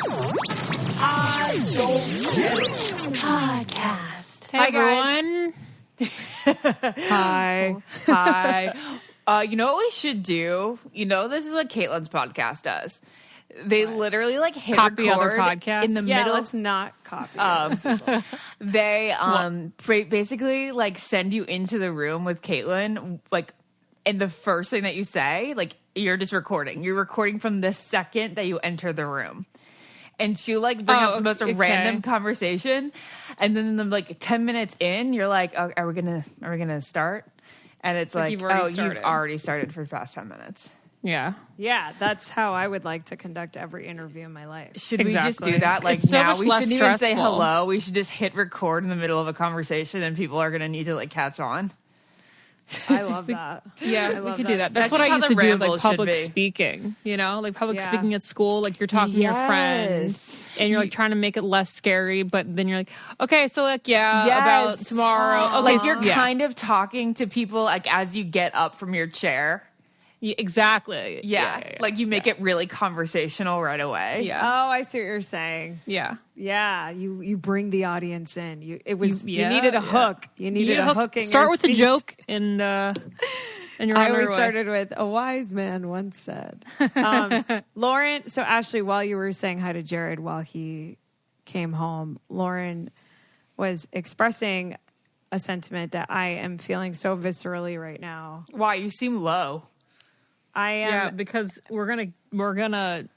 I don't get it. Podcast. Hey, everyone. Hi. You know what we should do? You know, this is what Caitlin's podcast does. They literally like hit Copy other record podcasts? in the Yeah, middle. let's not copy. They basically like send you into the room with Caitlin, like, and the first thing that you say, like, you're just recording. You're recording from the second that you enter the room. And she'll like bring up the most random conversation, and then like 10 minutes in, you're like, oh, "Are we gonna start?" And it's like, you've you've already started for the past 10 minutes. Yeah. Yeah, that's how I would like to conduct every interview in my life. Should we just do that? Like, it's so now much we less shouldn't even say stressful. hello. We should just hit record in the middle of a conversation, and people are gonna need to like catch on. I love that. Yeah, we love could that. do that. That's That's what just I how used the to do with ramble like should public be. speaking, you know, like public Yeah. speaking at school, like you're talking to your friends Yes. and you're like trying to make it less scary, but then you're like, okay, so like, Yes. about tomorrow. Okay, Like you're yeah. kind of talking to people like as you get up from your chair. Yeah, exactly. Yeah. Like you make it really conversational right away. Yeah. Oh, I see what you're saying. Yeah. Yeah, you bring the audience in. You yeah, needed a yeah. hook. You needed a hook in Start your with speech. a joke and you're I on always your way. started with a wise man once said. Lauren, so Ashley, while you were saying hi to Jared while he came home, Lauren was expressing a sentiment that I am feeling so viscerally right now. Why? You seem low. I am. Yeah, because we're gonna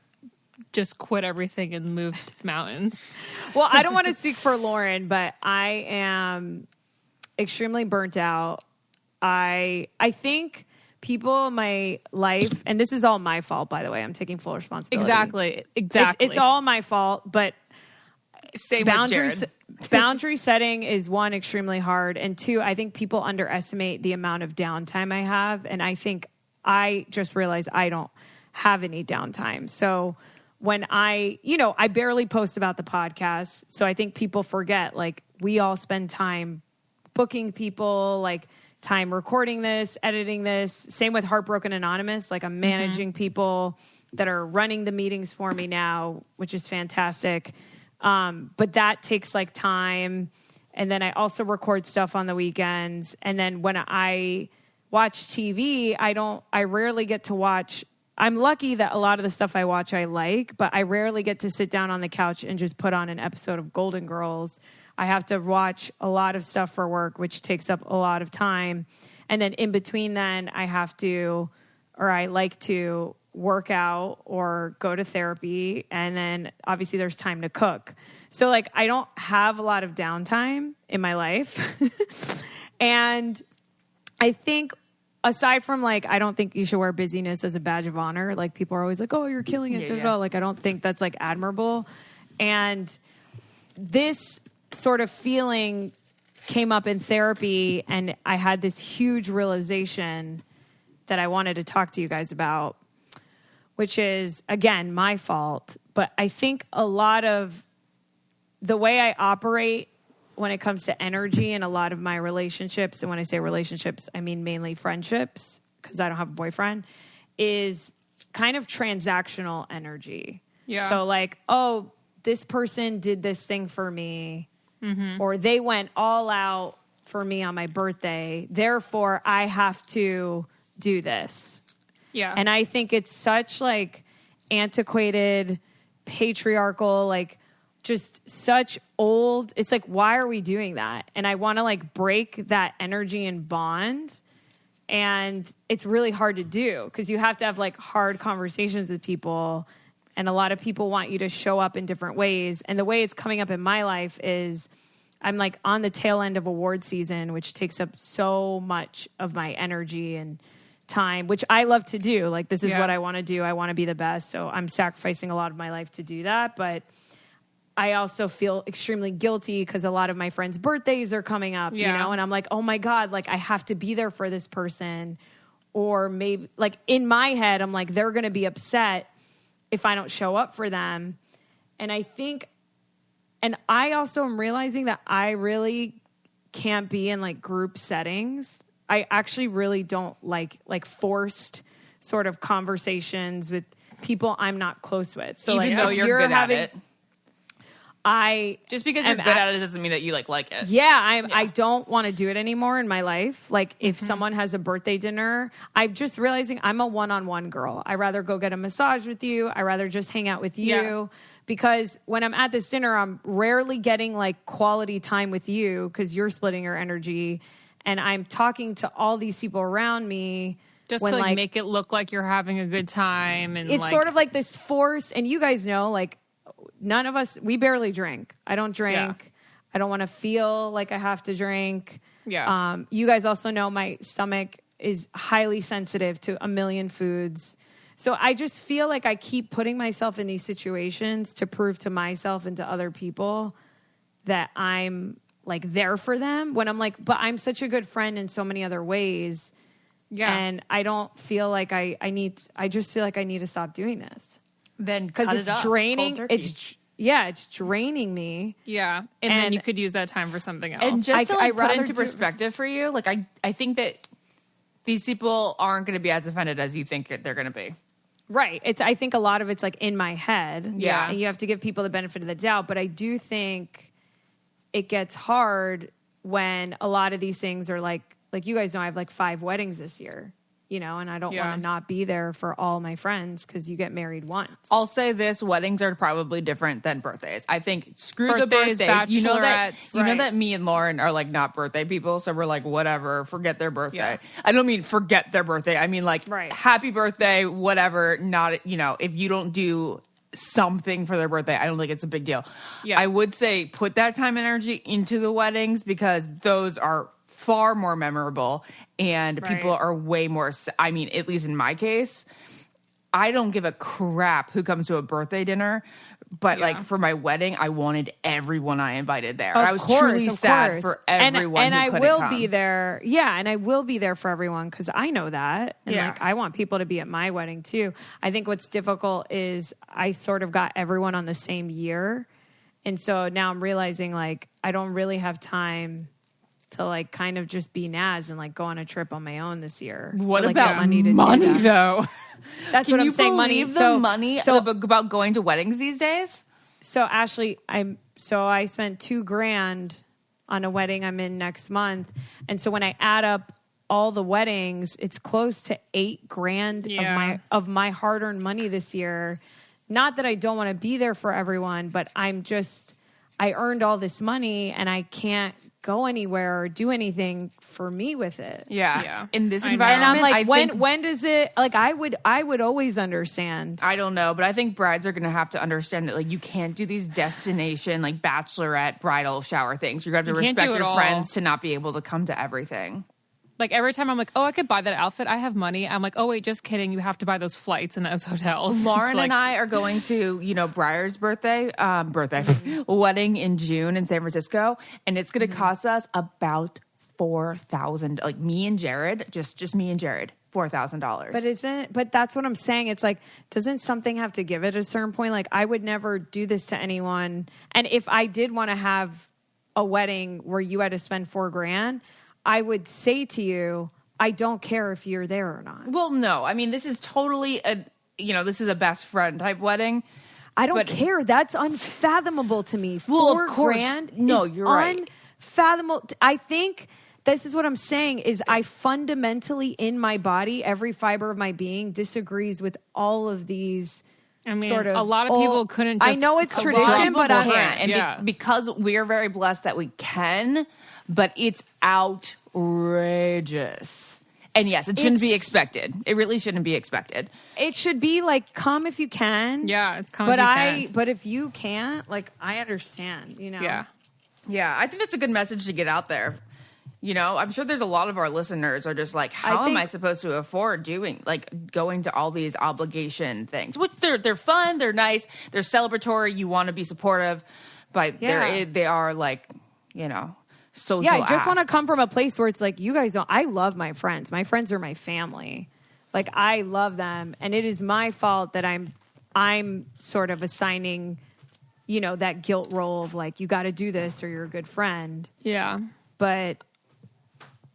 just quit everything and move to the mountains. Well, I don't want to speak for Lauren, but I am extremely burnt out. I think people in my life, and this is all my fault, by the way. I'm taking full responsibility. Exactly. It's all my fault, but Same with Jared. boundary setting is one, extremely hard, and two, I think people underestimate the amount of downtime I have, and I think I just realized I don't have any downtime. So when I barely post about the podcast, so I think people forget, like, we all spend time booking people, like time recording this, editing this. Same with Heartbroken Anonymous. Like, I'm managing people that are running the meetings for me now, which is fantastic. But that takes like time. And then I also record stuff on the weekends. And then when I watch TV, I rarely get to watch. I'm lucky that a lot of the stuff I watch I like, but I rarely get to sit down on the couch and just put on an episode of Golden Girls. I have to watch a lot of stuff for work, which takes up a lot of time. And then in between then, I like to work out or go to therapy. And then obviously there's time to cook. So like, I don't have a lot of downtime in my life. And I think aside from like, I don't think you should wear busyness as a badge of honor. Like, people are always like, oh, you're killing it. Yeah. Like, I don't think that's like admirable. And this sort of feeling came up in therapy, and I had this huge realization that I wanted to talk to you guys about, which is, again, my fault. But I think a lot of the way I operate when it comes to energy in a lot of my relationships, and when I say relationships, I mean mainly friendships, because I don't have a boyfriend, is kind of transactional energy. Yeah. So like, oh, this person did this thing for me, or they went all out for me on my birthday, therefore I have to do this. Yeah. And I think it's such like antiquated, patriarchal, like just such old. It's like, why are we doing that? And I want to like break that energy and bond. And it's really hard to do because you have to have like hard conversations with people. And a lot of people want you to show up in different ways. And the way it's coming up in my life is I'm like on the tail end of award season, which takes up so much of my energy and time, which I love to do. Like, this is what I want to do. I want to be the best. So I'm sacrificing a lot of my life to do that. But I also feel extremely guilty because a lot of my friends' birthdays are coming up, you know, and I'm like, oh my God, like I have to be there for this person. Or maybe like in my head, I'm like, they're going to be upset if I don't show up for them. And I think, and I also am realizing that I really can't be in like group settings. I actually really don't like forced sort of conversations with people I'm not close with. So Even like, though if you're good having, at it. Just because you're am good at it doesn't mean that you like it. Yeah, I don't want to do it anymore in my life. Like if someone has a birthday dinner, I'm just realizing I'm a one-on-one girl. I rather go get a massage with you. I rather just hang out with you because when I'm at this dinner, I'm rarely getting like quality time with you because you're splitting your energy, and I'm talking to all these people around me. Just to like make it look like you're having a good time, and it's like, sort of like this force. And you guys know, like. None of us, we barely drink. I don't drink. Yeah. I don't want to feel like I have to drink. Yeah. You guys also know my stomach is highly sensitive to a million foods. So I just feel like I keep putting myself in these situations to prove to myself and to other people that I'm like there for them when I'm like, but I'm such a good friend in so many other ways. Yeah. And I don't feel like I just feel like I need to stop doing this. Then because it's draining. It's draining me. Yeah, and then you could use that time for something else. And just to like, put into perspective for you, like I think that these people aren't going to be as offended as you think they're going to be. Right. I think a lot of it's like in my head. Yeah, and you have to give people the benefit of the doubt. But I do think it gets hard when a lot of these things are like you guys know I have like 5 weddings this year. You know, and I don't want to not be there for all my friends because you get married once. I'll say this: weddings are probably different than birthdays. I think screw birthdays, the birthdays. You know that me and Lauren are like not birthday people, so we're like whatever, forget their birthday. Yeah. I don't mean forget their birthday. I mean like happy birthday, whatever. Not if you don't do something for their birthday, I don't think it's a big deal. Yeah. I would say put that time and energy into the weddings because those are far more memorable and people are way more, I mean, at least in my case, I don't give a crap who comes to a birthday dinner, but like for my wedding, I wanted everyone I invited there. I was truly sad for everyone and who I couldn't will come. be there. Yeah, and I will be there for everyone because I know that. And like I want people to be at my wedding too. I think what's difficult is I sort of got everyone on the same year. And so now I'm realizing like I don't really have time to like kind of just be Naz and like go on a trip on my own this year. What like, about money though? That's what I'm saying. Money. So about going to weddings these days? So Ashley, I spent $2,000 on a wedding I'm in next month, and so when I add up all the weddings, it's close to $8,000 of my hard-earned money this year. Not that I don't want to be there for everyone, but I earned all this money and I can't go anywhere or do anything for me with it. Yeah. In this environment, and I'm like, when does it? Like, I would always understand. I don't know, but I think brides are going to have to understand that like you can't do these destination like bachelorette bridal shower things. You're going to have to respect your friends to not be able to come to everything. Like every time I'm like, oh, I could buy that outfit. I have money. I'm like, oh wait, just kidding. You have to buy those flights and those hotels. Lauren and I are going to, Briar's wedding in June in San Francisco, and it's going to cost us about $4,000. Like me and Jared, just me and Jared, $4,000. But that's what I'm saying. It's like, doesn't something have to give at a certain point? Like I would never do this to anyone. And if I did want to have a wedding where you had to spend $4,000, I would say to you, I don't care if you're there or not. Well, no. I mean, this is totally this is a best friend type wedding. I don't care. That's unfathomable to me. Well, of course. $4,000 No, is you're right. Unfathomable. I think this is what I'm saying is I fundamentally in my body, every fiber of my being disagrees with all of these. I mean, sort of a lot of people couldn't just... I know it's tradition, but I can't. And because we're very blessed that we can, but it's outrageous. And yes, it shouldn't be expected. It really shouldn't be expected. It should be like, come if you can. Yeah, it's come if you can. But if you can't, like, I understand, Yeah. Yeah, I think that's a good message to get out there. I'm sure there's a lot of our listeners are just like, how am I supposed to afford going to all these obligation things? Which they're fun, they're nice, they're celebratory. You want to be supportive, but they are like, social. Yeah, I just want to come from a place where it's like, you guys don't. I love my friends. My friends are my family. Like I love them, and it is my fault that I'm sort of assigning, that guilt role of like, you got to do this or you're a good friend. Yeah, but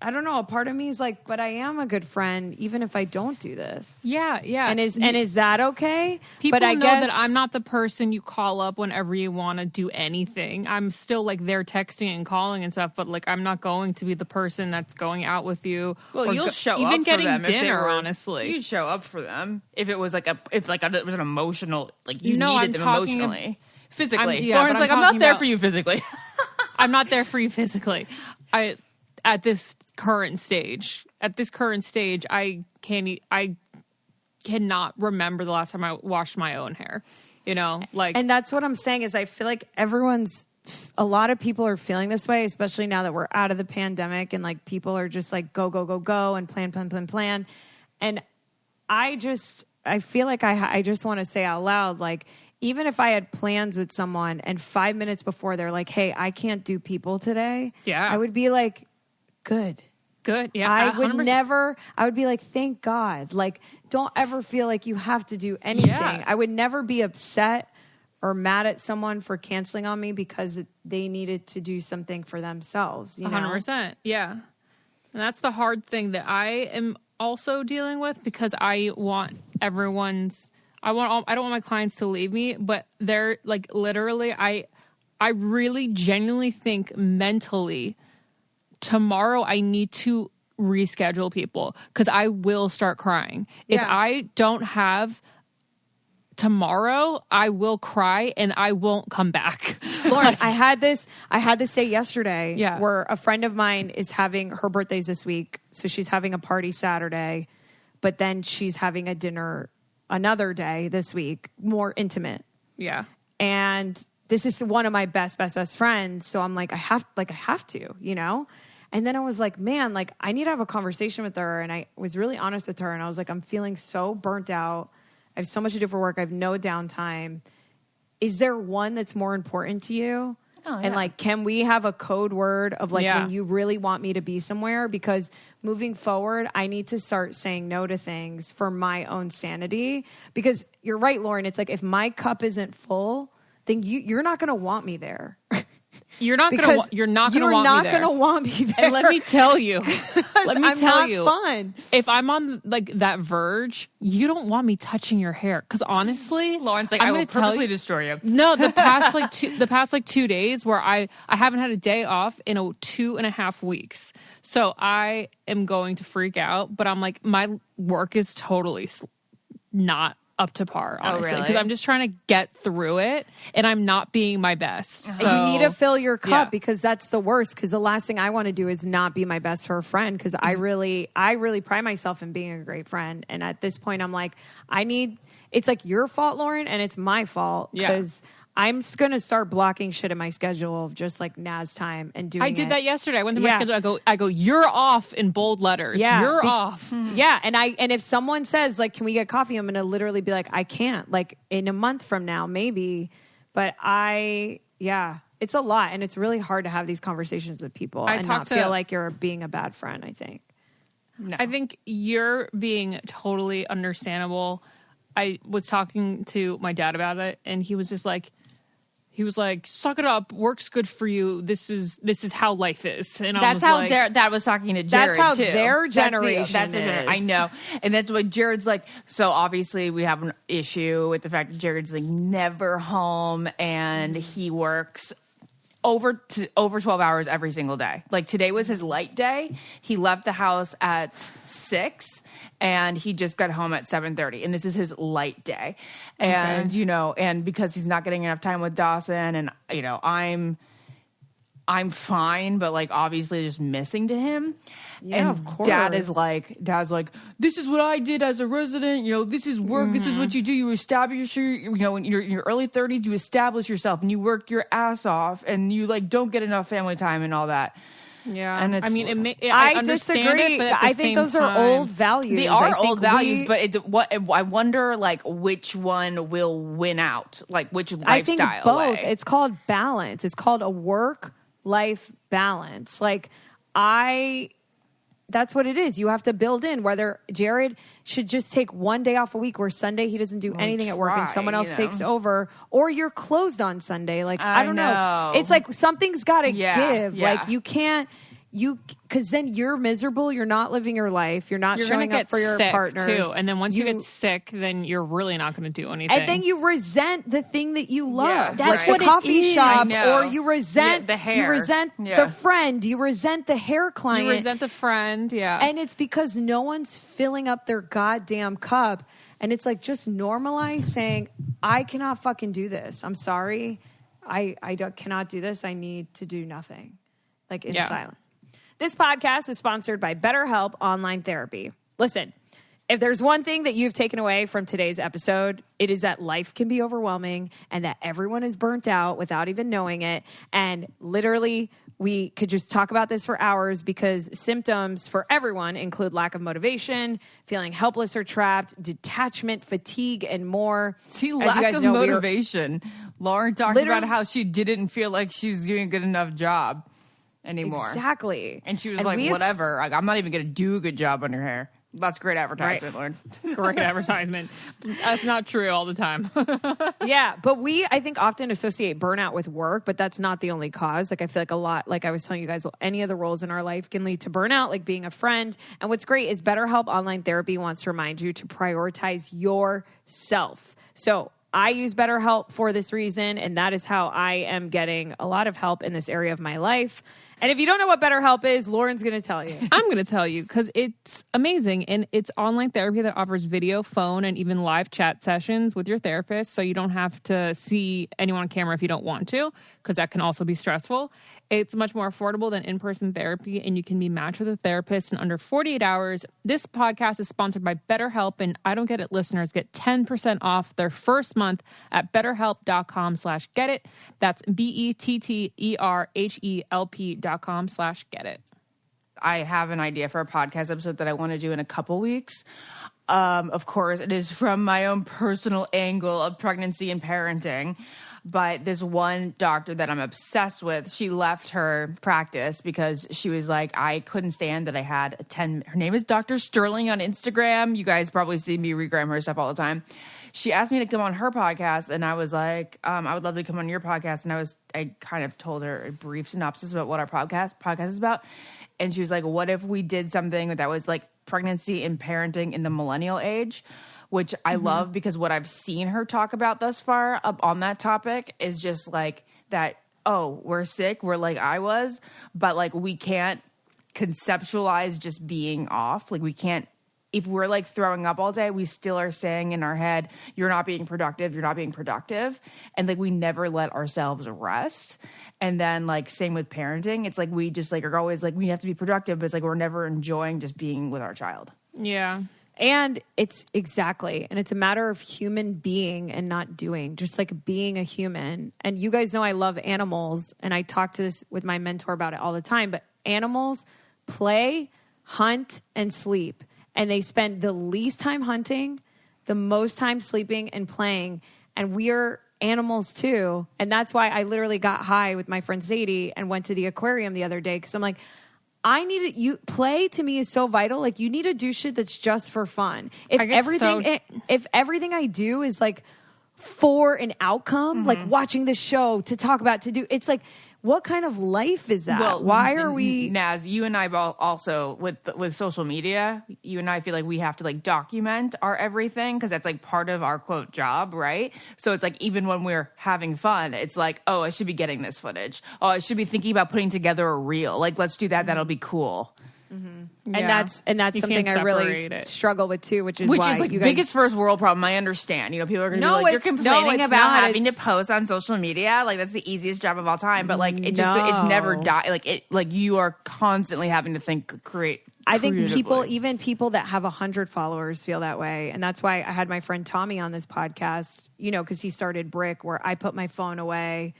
I don't know. A part of me is like, but I am a good friend, even if I don't do this. Yeah. And is that okay? People but I know guess, that I'm not the person you call up whenever you want to do anything. I'm still like there texting and calling and stuff, but like I'm not going to be the person that's going out with you. Well, you'll show even up getting for them dinner. Honestly, you'd show up for them if it was like it was an emotional, like you I'm needed them talking emotionally, physically. but Lauren's like, I'm not talking there about- for you physically. I'm not there for you physically. At this current stage, I cannot remember the last time I washed my own hair. You know, like, and that's what I'm saying is I feel like a lot of people are feeling this way, especially now that we're out of the pandemic and like people are just like go and plan. And I feel like I just want to say out loud, like, even if I had plans with someone and 5 minutes before they're like, hey, I can't do people today. Yeah. I would be like, good. Yeah. I would 100%. I would be like, thank God. Like, don't ever feel like you have to do anything. Yeah. I would never be upset or mad at someone for canceling on me because they needed to do something for themselves. You know? 100%. Yeah. And that's the hard thing that I am also dealing with because I want I don't want my clients to leave me, but they're like literally, I really genuinely think mentally tomorrow I need to reschedule people because I will start crying. Yeah. If I don't have tomorrow, I will cry and I won't come back. Lauren, I had this day yesterday Yeah. where a friend of mine is having her birthday's this week. So she's having a party Saturday, but then she's having a dinner another day this week, more intimate. Yeah. And this is one of my best friends. So I'm like, I have to, you know? And then I was like, man, like I need to have a conversation with her. And I was really honest with her. And I was like, I'm feeling so burnt out. I have so much to do for work. I have no downtime. Is there one that's more important to you? Oh, yeah. And like, can we have a code word of like when you really want me to be somewhere? Because moving forward, I need to start saying no to things for my own sanity. Because you're right, Lauren. It's like if my cup isn't full, then you're not going to want me there. You're not going to want me there. Going to want me there. And let me tell you, fun. if I'm on like that verge, you don't want me touching your hair. Because honestly, Lauren's like, I will purposely destroy you. No, the past 2 days where I haven't had a day off in 2.5 weeks. So I am going to freak out. But I'm like, my work is totally not up to par, honestly, because really? I'm just trying to get through it and I'm not being my best. So, you need to fill your cup because that's the worst. Because the last thing I want to do is not be my best for a friend. Because I really pride myself in being a great friend. And at this point, I'm like, it's like your fault, Lauren, and it's my fault because I'm going to start blocking shit in my schedule of just like Naz time and doing I did that yesterday. I went through my schedule. I go, you're off in bold letters. Yeah. You're off. Yeah. And if someone says like, can we get coffee? I'm going to literally be like, I can't, like in a month from now, maybe. But it's a lot. And it's really hard to have these conversations with people and not feel like you're being a bad friend, I think. No. I think you're being totally understandable. I was talking to my dad about it and he was like, suck it up. Work's good for you. This is how life is. And that's how Dad was talking to Jared. That's how too. their generation that's is. I know. And that's what Jared's like. So obviously we have an issue with the fact that Jared's like never home and he works over 12 hours every single day. Like today was his light day. He left the house at 6 and he just got home at 7:30 and this is his light day. And and because he's not getting enough time with Dawson and I'm fine, but like obviously just missing to him. Yeah, and of course. Dad's like, this is what I did as a resident. This is work. This is what you do. You establish in your early 30s, you establish yourself and you work your ass off and you like don't get enough family time and all that. Yeah. And it's, I mean, I understand disagree. it, but at the I think same those time, are old values. they are old values, but I wonder like which one will win out, like which lifestyle. I think both. way. It's called balance. It's called a work-life balance. Like that's what it is. You have to build in whether Jared should just take one day off a week where Sunday he doesn't do anything at work and someone else takes over, or you're closed on Sunday. Like, I don't know. It's like something's got to give. Yeah. Like you can't because then you're miserable. You're not living your life. You're not showing up for your partner too. And then once you get sick, then you're really not going to do anything. And then you resent the thing that you love. Yeah, That's right. the coffee shop, or you resent the hair. You resent the friend. You resent the hair client. You resent the friend. Yeah. And it's because no one's filling up their goddamn cup. And it's like, just normalize saying, I cannot fucking do this. I'm sorry. I cannot do this. I need to do nothing. Like, in silence. This podcast is sponsored by BetterHelp Online Therapy. Listen, if there's one thing that you've taken away from today's episode, it is that life can be overwhelming and that everyone is burnt out without even knowing it. And literally, we could just talk about this for hours because symptoms for everyone include lack of motivation, feeling helpless or trapped, detachment, fatigue, and more. See, lack of motivation. Lauren talked about how she didn't feel like she was doing a good enough job anymore. Exactly. And she was like, whatever. Like, I'm not even going to do a good job on your hair. That's great advertisement, Lauren. Great advertisement. That's not true all the time. Yeah, but I think, often associate burnout with work, but that's not the only cause. Like, I feel like a lot, like I was telling you guys, any of the roles in our life can lead to burnout, like being a friend. And what's great is BetterHelp Online Therapy wants to remind you to prioritize yourself. So I use BetterHelp for this reason, and that is how I am getting a lot of help in this area of my life. And if you don't know what BetterHelp is, Lauren's going to tell you. I'm going to tell you because it's amazing. And it's online therapy that offers video, phone, and even live chat sessions with your therapist. So you don't have to see anyone on camera if you don't want to, because that can also be stressful. It's much more affordable than in-person therapy, and you can be matched with a therapist in under 48 hours. This podcast is sponsored by BetterHelp, and I Don't Get It listeners get 10% off their first month at betterhelp.com/getit. That's BetterHelp.com/getit. I have an idea for a podcast episode that I want to do in a couple weeks. Of course, it is from my own personal angle of pregnancy and parenting. But there's one doctor that I'm obsessed with. She left her practice because she was like, I couldn't stand that I had her name is Dr. Sterling on Instagram. You guys probably see me regram her stuff all the time. She asked me to come on her podcast, and I was like, I would love to come on your podcast. And I kind of told her a brief synopsis about what our podcast is about. And she was like, what if we did something that was like pregnancy and parenting in the millennial age? Which I love, because what I've seen her talk about thus far on that topic is just like that, oh, we're sick, we're like I was, but like we can't conceptualize just being off. Like we can't, if we're like throwing up all day, we still are saying in our head, you're not being productive, you're not being productive. And like we never let ourselves rest. And then like same with parenting. It's like we just like are always like, we have to be productive, but it's like we're never enjoying just being with our child. Yeah. And it's and it's a matter of human being and not doing, just like being a human. And you guys know I love animals, and I talk to this with my mentor about it all the time, but animals play, hunt, and sleep. And they spend the least time hunting, the most time sleeping and playing. And we are animals too. And that's why I literally got high with my friend Zadie and went to the aquarium the other day, because I'm like, play to me is so vital. Like, you need to do shit that's just for fun. If everything I do is like for an outcome, like watching this show to talk about, it's like, what kind of life is that? Well, why are we? Naz, you and I also with social media, you and I feel like we have to like document our everything, because that's like part of our quote job, right? So it's like even when we're having fun, it's like, oh, I should be getting this footage. Oh, I should be thinking about putting together a reel. Like, let's do that. That'll be cool. And that's something I really struggle with too, which is like biggest first world problem. I understand. You know, people are going to be like, you're complaining about having to post on social media. Like, that's the easiest job of all time. But like, it's never like you are constantly having to create. I think people that have 100 followers feel that way. And that's why I had my friend Tommy on this podcast, you know, because he started Brick, where I put my phone away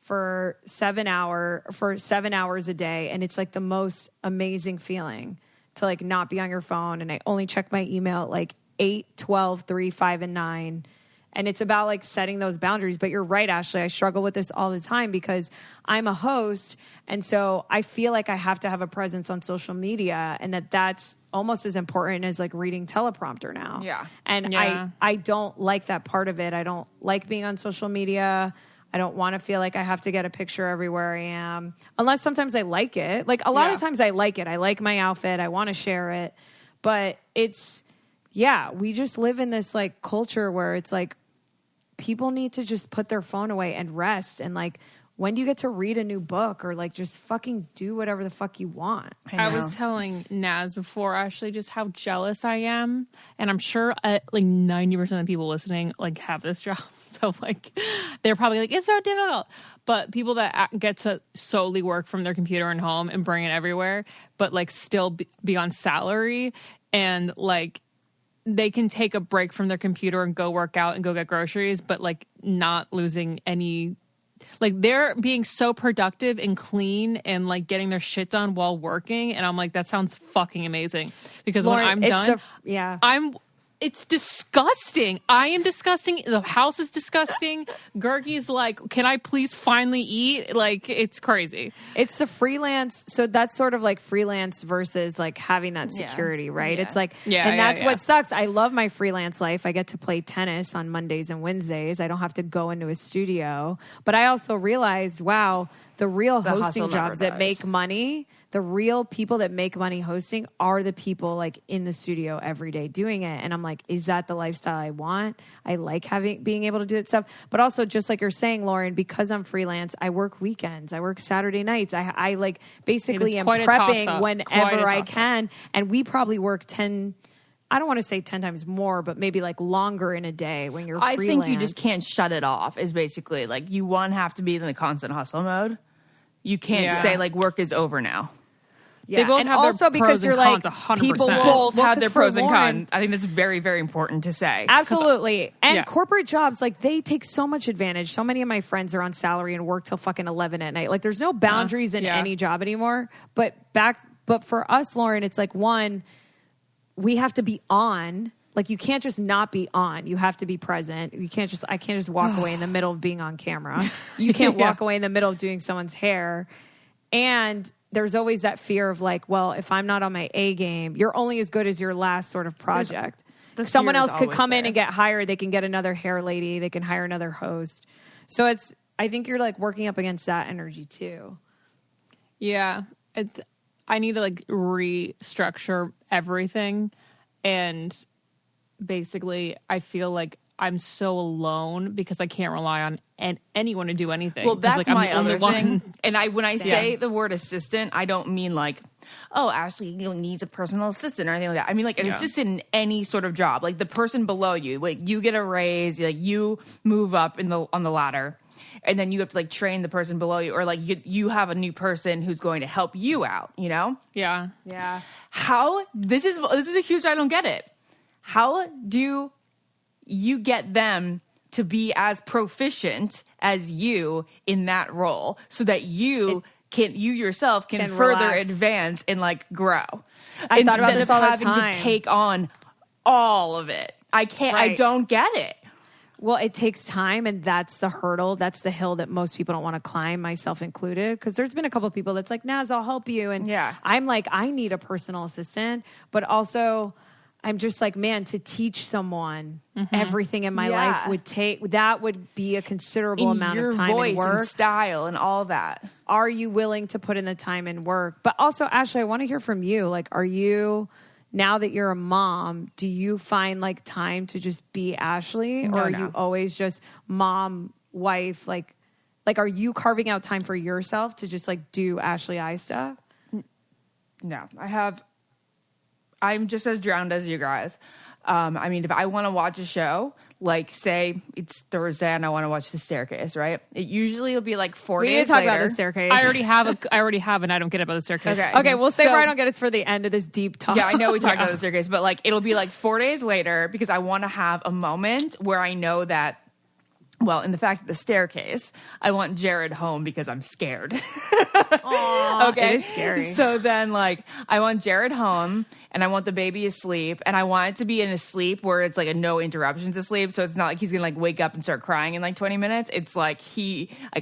for 7 hours a day. And it's like the most amazing feeling to like not be on your phone. And I only check my email at like 8, 12, 3, 5, and 9. And it's about like setting those boundaries. But you're right, Ashley. I struggle with this all the time because I'm a host. And so I feel like I have to have a presence on social media, and that's almost as important as like reading teleprompter now. Yeah. And I don't like that part of it. I don't like being on social media. I don't want to feel like I have to get a picture everywhere I am. Unless sometimes I like it. Like a lot of times I like it. I like my outfit. I want to share it. But it's, we just live in this like culture where it's like people need to just put their phone away and rest. And like, when do you get to read a new book or like just fucking do whatever the fuck you want? I was telling Naz before, Ashley, just how jealous I am. And I'm sure like 90% of the people listening like have this job. So like they're probably like, it's so difficult. But people that get to solely work from their computer and home and bring it everywhere, but like still be on salary and like they can take a break from their computer and go work out and go get groceries, but like not losing any. Like they're being so productive and clean and like getting their shit done while working. And I'm like, that sounds fucking amazing. Because Lauren, when I'm done, it's disgusting. I am disgusting. The house is disgusting. Gergie's like, can I please finally eat? Like, it's crazy. It's the freelance. So that's sort of like freelance versus like having that security, right? Yeah. It's like, and that's what sucks. I love my freelance life. I get to play tennis on Mondays and Wednesdays. I don't have to go into a studio. But I also realized, wow, the real hosting jobs that make money, the real people that make money hosting are the people like in the studio every day doing it. And I'm like, is that the lifestyle I want? I like being able to do that stuff. But also just like you're saying, Lauren, because I'm freelance, I work weekends. I work Saturday nights. I like basically am prepping whenever I can. And we probably work 10, I don't want to say 10 times more, but maybe like longer in a day when you're freelance. I think you just can't shut it off is basically like you have to be in the constant hustle mode. You can't say like work is over now. Yeah. They both have also their pros and cons, 100%. People both have their pros and cons. I think that's very, very important to say. Absolutely. And corporate jobs, like they take so much advantage. So many of my friends are on salary and work till fucking 11 at night. Like there's no boundaries in any job anymore. But for us, Lauren, it's like one, we have to be on. Like you can't just not be on. You have to be present. I can't just walk away in the middle of being on camera. You can't walk away in the middle of doing someone's hair. And there's always that fear of like, well, if I'm not on my A game, you're only as good as your last sort of project. Someone else could come in and get hired. They can get another hair lady. They can hire another host. So I think you're like working up against that energy too. Yeah. I need to like restructure everything. And basically I feel like I'm so alone because I can't rely on anyone to do anything. Well, that's like, my other thing. And when I say the word assistant, I don't mean like, oh, Ashley needs a personal assistant or anything like that. I mean like an assistant in any sort of job, like the person below you, like you get a raise, like you move up on the ladder, and then you have to like train the person below you, or like you have a new person who's going to help you out. You know? Yeah. How this is a huge. I don't get it. How do you get them to be as proficient as you in that role so that you yourself can further advance and like grow I thought about this all the time. Instead of having to take on all of it. I can't, I don't get it. Well, it takes time, and that's the hurdle. That's the hill that most people don't want to climb, myself included. Because there's been a couple of people that's like, Naz, I'll help you. And I'm like, I need a personal assistant. But also, I'm just like, man, to teach someone everything in my life would be a considerable amount of time and work. And style and all that. Are you willing to put in the time and work? But also, Ashley, I want to hear from you. Like, are you, now that you're a mom, do you find like time to just be Ashley? Or are you always just mom, wife? Like, are you carving out time for yourself to just like do Ashley I stuff? No, I'm just as drowned as you guys. I mean, if I want to watch a show, like say it's Thursday and I want to watch The Staircase, right? It usually will be like 4 days later. We need to talk about The Staircase. I already have, and I don't get about The Staircase. Okay, we'll save where I don't get it for the end of this deep talk. Yeah, I know we talked about The Staircase, but like it'll be like 4 days later because I want to have a moment where I know that. Well, in the fact of The Staircase, I want Jared home because I'm scared. Aww, okay. It is scary. So then, like, I want Jared home, and I want the baby asleep, and I want it to be in a sleep where it's, like, a no interruptions asleep, so it's not like he's gonna, like, wake up and start crying in, like, 20 minutes. It's like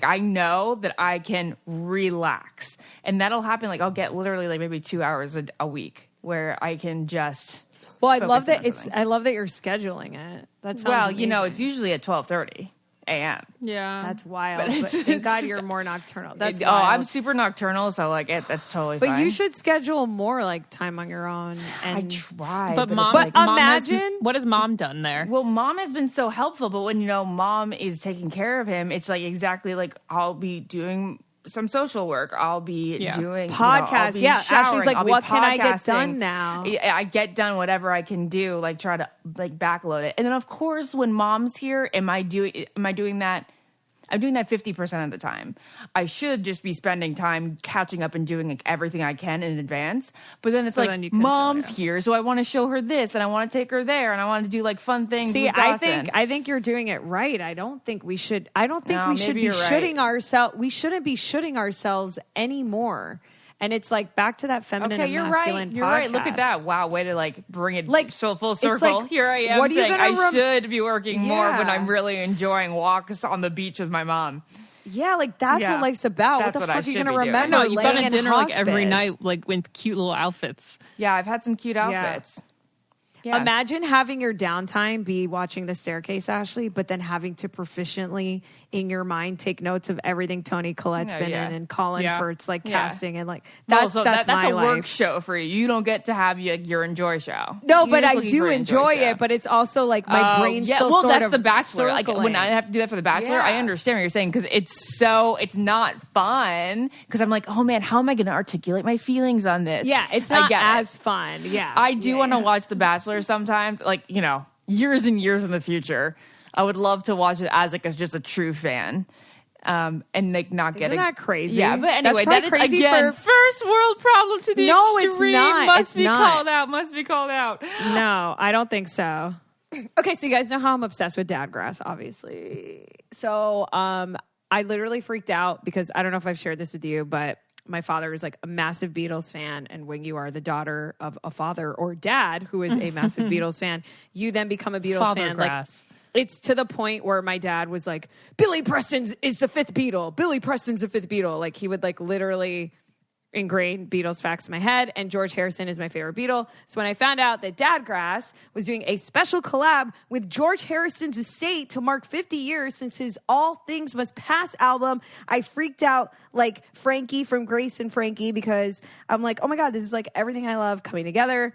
I know that I can relax. And that'll happen, like, I'll get literally, like, maybe 2 hours a week where I can just... Well, I love that you're scheduling it. That's well, amazing. You know, it's usually at 12:30. a.m. Yeah. That's wild. But thank God you're more nocturnal. That's Oh, I'm wild. super nocturnal, so like that's totally But fine. you should schedule more like time on your own. And I try. But it's mom, like, mom imagine- what has mom done there? well, mom has been so helpful, but when mom is taking care of him, it's like exactly like I'll be doing some social work. I'll be doing podcasts. I'll be Yeah, showering, Ashley's like, I'll be what can I get podcasting. done now? I get done whatever I can do, like try to like backload it. And then of course when mom's here, am I doing that? I'm doing that 50% of the time. I should just be spending time catching up and doing like everything I can in advance. But then it's So like then you can mom's chill, here, so I want to show her this and I want to take her there and I want to do like fun things. See, with Dawson. I think you're doing it right. I don't think we should. I don't think No, we should maybe be you're right. shooting ourselves. We shouldn't be shooting ourselves anymore. And it's like back to that feminine Okay, and you're masculine right. You're right. Look podcast. at that. Wow, way to like bring it Like, so full it's circle. like, Here I am what are you saying gonna I should be working more when Yeah. I'm really enjoying walks on the beach with my mom. Yeah, like that's Yeah. what life's about. That's what the what I fuck are you should going to be doing. remember? No, you've laying gone to in dinner like every hospice? night, like with cute little outfits. Yeah, I've had some cute outfits. Yeah. Imagine having your downtime be watching The Staircase, Ashley, but then having to proficiently in your mind take notes of everything Toni Collette's Oh, been yeah. in and Colin Yeah. Firth's like Yeah. casting and like Well, that's so that's that's my a work life. show for you. You don't get to have your enjoy show. No, You're but just I looking do for an enjoy show. it. But it's also like my brain's still well, sort that's of The Bachelor. Like when I circling. have to do that for The Bachelor, I Yeah. understand what you're saying because it's not fun. Because I'm like, oh man, how am I going to articulate my feelings on this? Yeah, it's I not get it. as fun. Yeah, I do Yeah, want to yeah. watch The Bachelor sometimes, like, years and years in the future. I would love to watch it as just a true fan. And like not Isn't getting that crazy? Yeah, but That's anyway, probably that is crazy again for- first world problem to the No, it's extreme. not. Must It's be not. called out. Must be called out. No, I don't think so. Okay, so you guys know how I'm obsessed with Dadgrass, obviously. So I literally freaked out because I don't know if I've shared this with you, but my father is like a massive Beatles fan. And when you are the daughter of a father or dad who is a massive Beatles fan, you then become a Beatles fan. Like, Fathergrass. it's to the point where my dad was like, Billy Preston is the fifth Beatle. Billy Preston's the fifth Beatle. Like he would like literally ingrain Beatles facts in my head, and George Harrison is my favorite Beatle. So when I found out that Dadgrass was doing a special collab with George Harrison's estate to mark 50 years since his All Things Must Pass album, I freaked out like Frankie from Grace and Frankie because I'm like, oh my God, this is like everything I love coming together.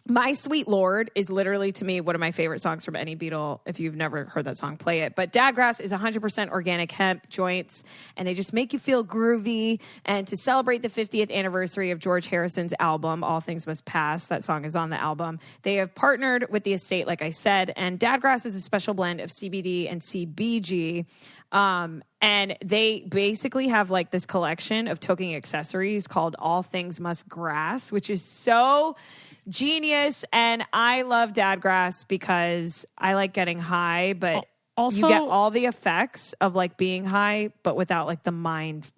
My Sweet Lord is literally, to me, one of my favorite songs from any Beatle. If you've never heard that song, play it. But Dadgrass is 100% organic hemp joints, and they just make you feel groovy. And to celebrate the 50th anniversary of George Harrison's album, All Things Must Pass, that song is on the album, they have partnered with the estate, like I said. And Dadgrass is a special blend of CBD and CBG. And they basically have like this collection of toking accessories called All Things Must Grass, which is so genius. And I love Dadgrass because I like getting high, but Also- you get all the effects of like being high, but without like the mind,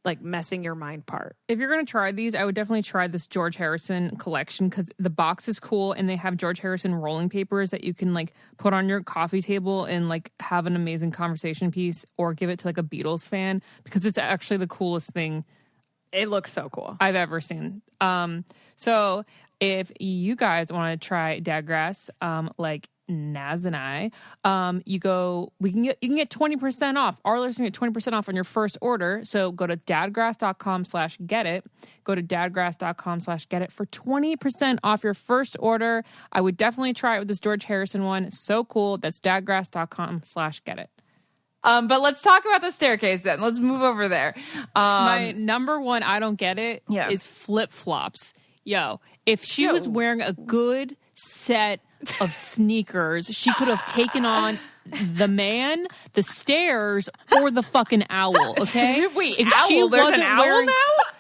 like messing your mind part. If you're going to try these, I would definitely try this George Harrison collection because the box is cool and they have George Harrison rolling papers that you can like put on your coffee table and like have an amazing conversation piece or give it to like a Beatles fan because it's actually the coolest thing It looks so cool. I've ever seen. So if you guys want to try Dadgrass, like Naz and I, you can get 20% off. Our listeners get 20% off on your first order. So go to dadgrass.com/get it. Go to dadgrass.com/get it for 20% off your first order. I would definitely try it with this George Harrison one. So cool. That's dadgrass.com/get it. But let's talk about The Staircase then. Let's move over there. My number one, I don't get it, Yeah. is flip-flops. Yo, if she was wearing a good set of sneakers, she could have taken on the man, the stairs, or the fucking owl, okay? Wait, if owl? she There's an wasn't owl wearing, now?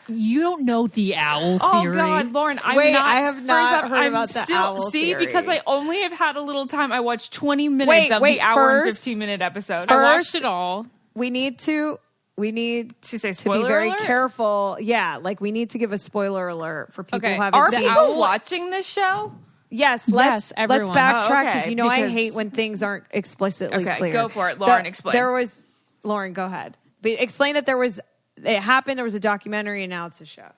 You don't know the owl Oh theory. God, Lauren! I'm Wait, not, I have not first off, heard I'm about the still, owl See, theory. because I only have had a little time. I watched 20 minutes of the hour and 15-minute episode. I watched it all. We need to To say be spoiler very alert? careful. Yeah, like we need to give a spoiler alert for people Okay, who haven't Are seen people owl- watching this show? Yes, let's everyone. backtrack Oh, okay, you know I because- hate when things aren't explicitly Okay, clear. go for it. Lauren, explain. Lauren, go ahead. But explain that it happened, there was a documentary, and now it's a show.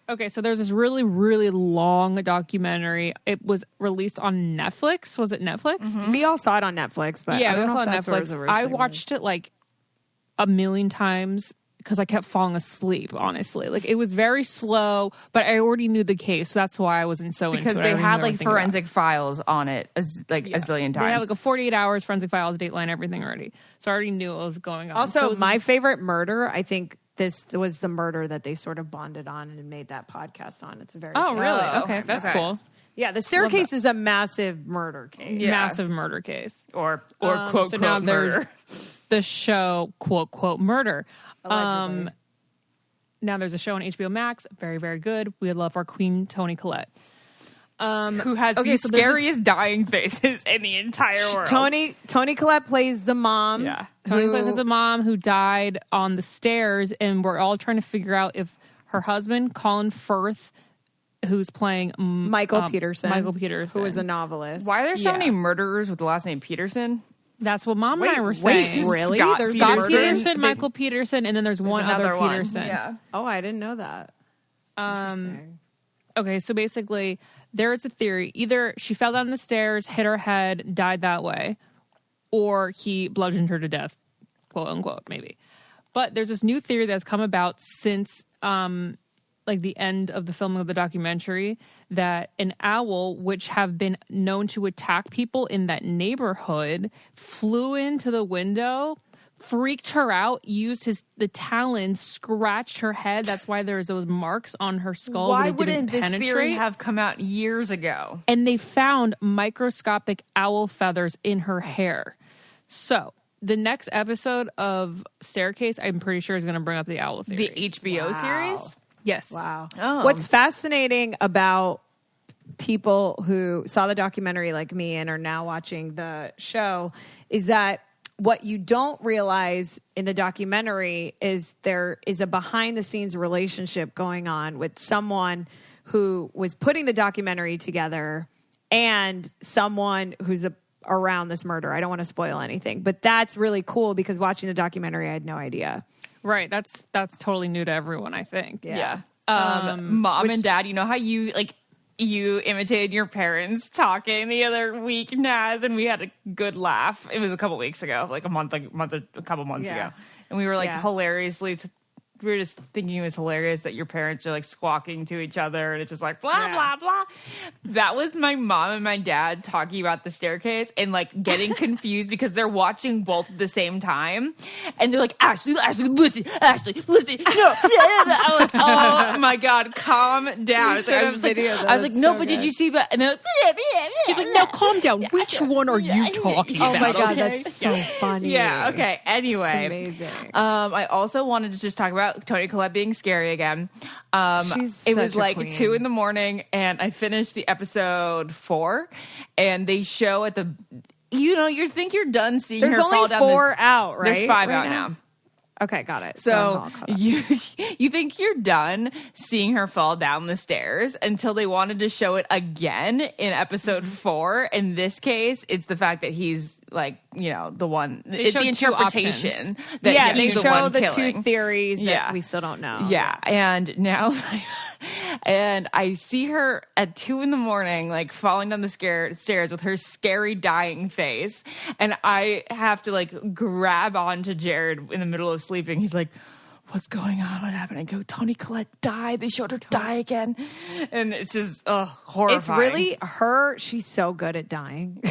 Okay, so there's this really, really long documentary. It was released on Netflix. Was it Netflix? We all saw it on Netflix, but Yeah, I we don't all know saw it if on that's where it was Netflix. I originally watched it like a million times because I kept falling asleep, honestly. Like, it was very slow, but I already knew the case. So that's why I wasn't so into it. Because they had like forensic files on it a zillion times. They had like a 48 hours forensic files, dateline, everything already. So I already knew what was going on. Also, So it was- my favorite murder, I think this was the murder that they sort of bonded on and made that podcast on. It's a very Oh, really? Oh, Okay, that's okay. cool. Yeah, the staircase is a massive murder case. Yeah. Massive murder case. or quote, so quote, now murder. there's the show, quote, quote, murder. Allegedly. Now there's a show on HBO Max. Very, very good. We love our queen, Toni Collette. Who has okay, the so there's scariest dying faces in the entire world. Toni Collette plays the mom. Yeah. Toni Collette has a mom who died on the stairs, and we're all trying to figure out if her husband, Colin Firth, who's playing Michael Peterson, who who is a novelist. Why are there so Yeah. many murderers with the last name Peterson? That's what Mom and I were Wait, saying. really? Scott There's Scott Peterson. Peterson, Michael Peterson, and then there's one other Another one. Peterson. Yeah. Oh, I didn't know that. Interesting. Okay, so basically, there is a theory. Either she fell down the stairs, hit her head, died that way, or he bludgeoned her to death, quote unquote, maybe. But there's this new theory that's come about since like the end of the filming of the documentary, that an owl, which have been known to attack people in that neighborhood, flew into the window, freaked her out, used the talons, scratched her head. That's why there's those marks on her skull. Why but it didn't wouldn't this penetrate. theory have come out years ago? And they found microscopic owl feathers in her hair. So the next episode of Staircase, I'm pretty sure, is going to bring up the owl theory. The HBO series? Yes. Wow. Oh. What's fascinating about people who saw the documentary like me and are now watching the show is that what you don't realize in the documentary is there is a behind the scenes relationship going on with someone who was putting the documentary together and someone who's around this murder. I don't want to spoil anything, but that's really cool because watching the documentary, I had no idea. Right. That's totally new to everyone, I think. Yeah. Mom and Dad, you know how you imitated your parents talking the other week, Naz, and we had a good laugh. It was a couple weeks ago, like a couple months Yeah. ago, and we were like Yeah. hilariously. We were just thinking it was hilarious that your parents are like squawking to each other, and it's just like blah Yeah. blah blah. That was my mom and my dad talking about the staircase and like getting confused because they're watching both at the same time, and they're like, Ashley, listen, no, I'm like, oh my god, calm down. should have videoed that. I was like, That's no, so but did good. you see that? And then He's like, now calm down. Which one are you talking Oh about? my God, okay? that's so funny. yeah, okay. Anyway, It's amazing. I also wanted to just talk about Toni Collette being scary again. She's it such was a like queen. 2 a.m, and I finished the episode 4, and they show at the, you think you're done seeing There's her fall only down 4 this, out, right? There's 5 right out now. Okay, got it. I'm So all caught up. you think you're done seeing her fall down the stairs until they wanted to show it again in episode 4. In this case, it's the fact that he's like, the one, it's showed the two interpretation options. that Yeah, they he's the show one the killing. 2 theories Yeah. that we still don't know. Yeah, and now, and I see her at 2 a.m, like falling down the stairs with her scary dying face, and I have to like grab onto Jared in the middle of sleeping. He's like, "What's going on? What happened?" I go, "Toni Collette died. They showed her die again," and it's just horrifying. It's really her. She's so good at dying.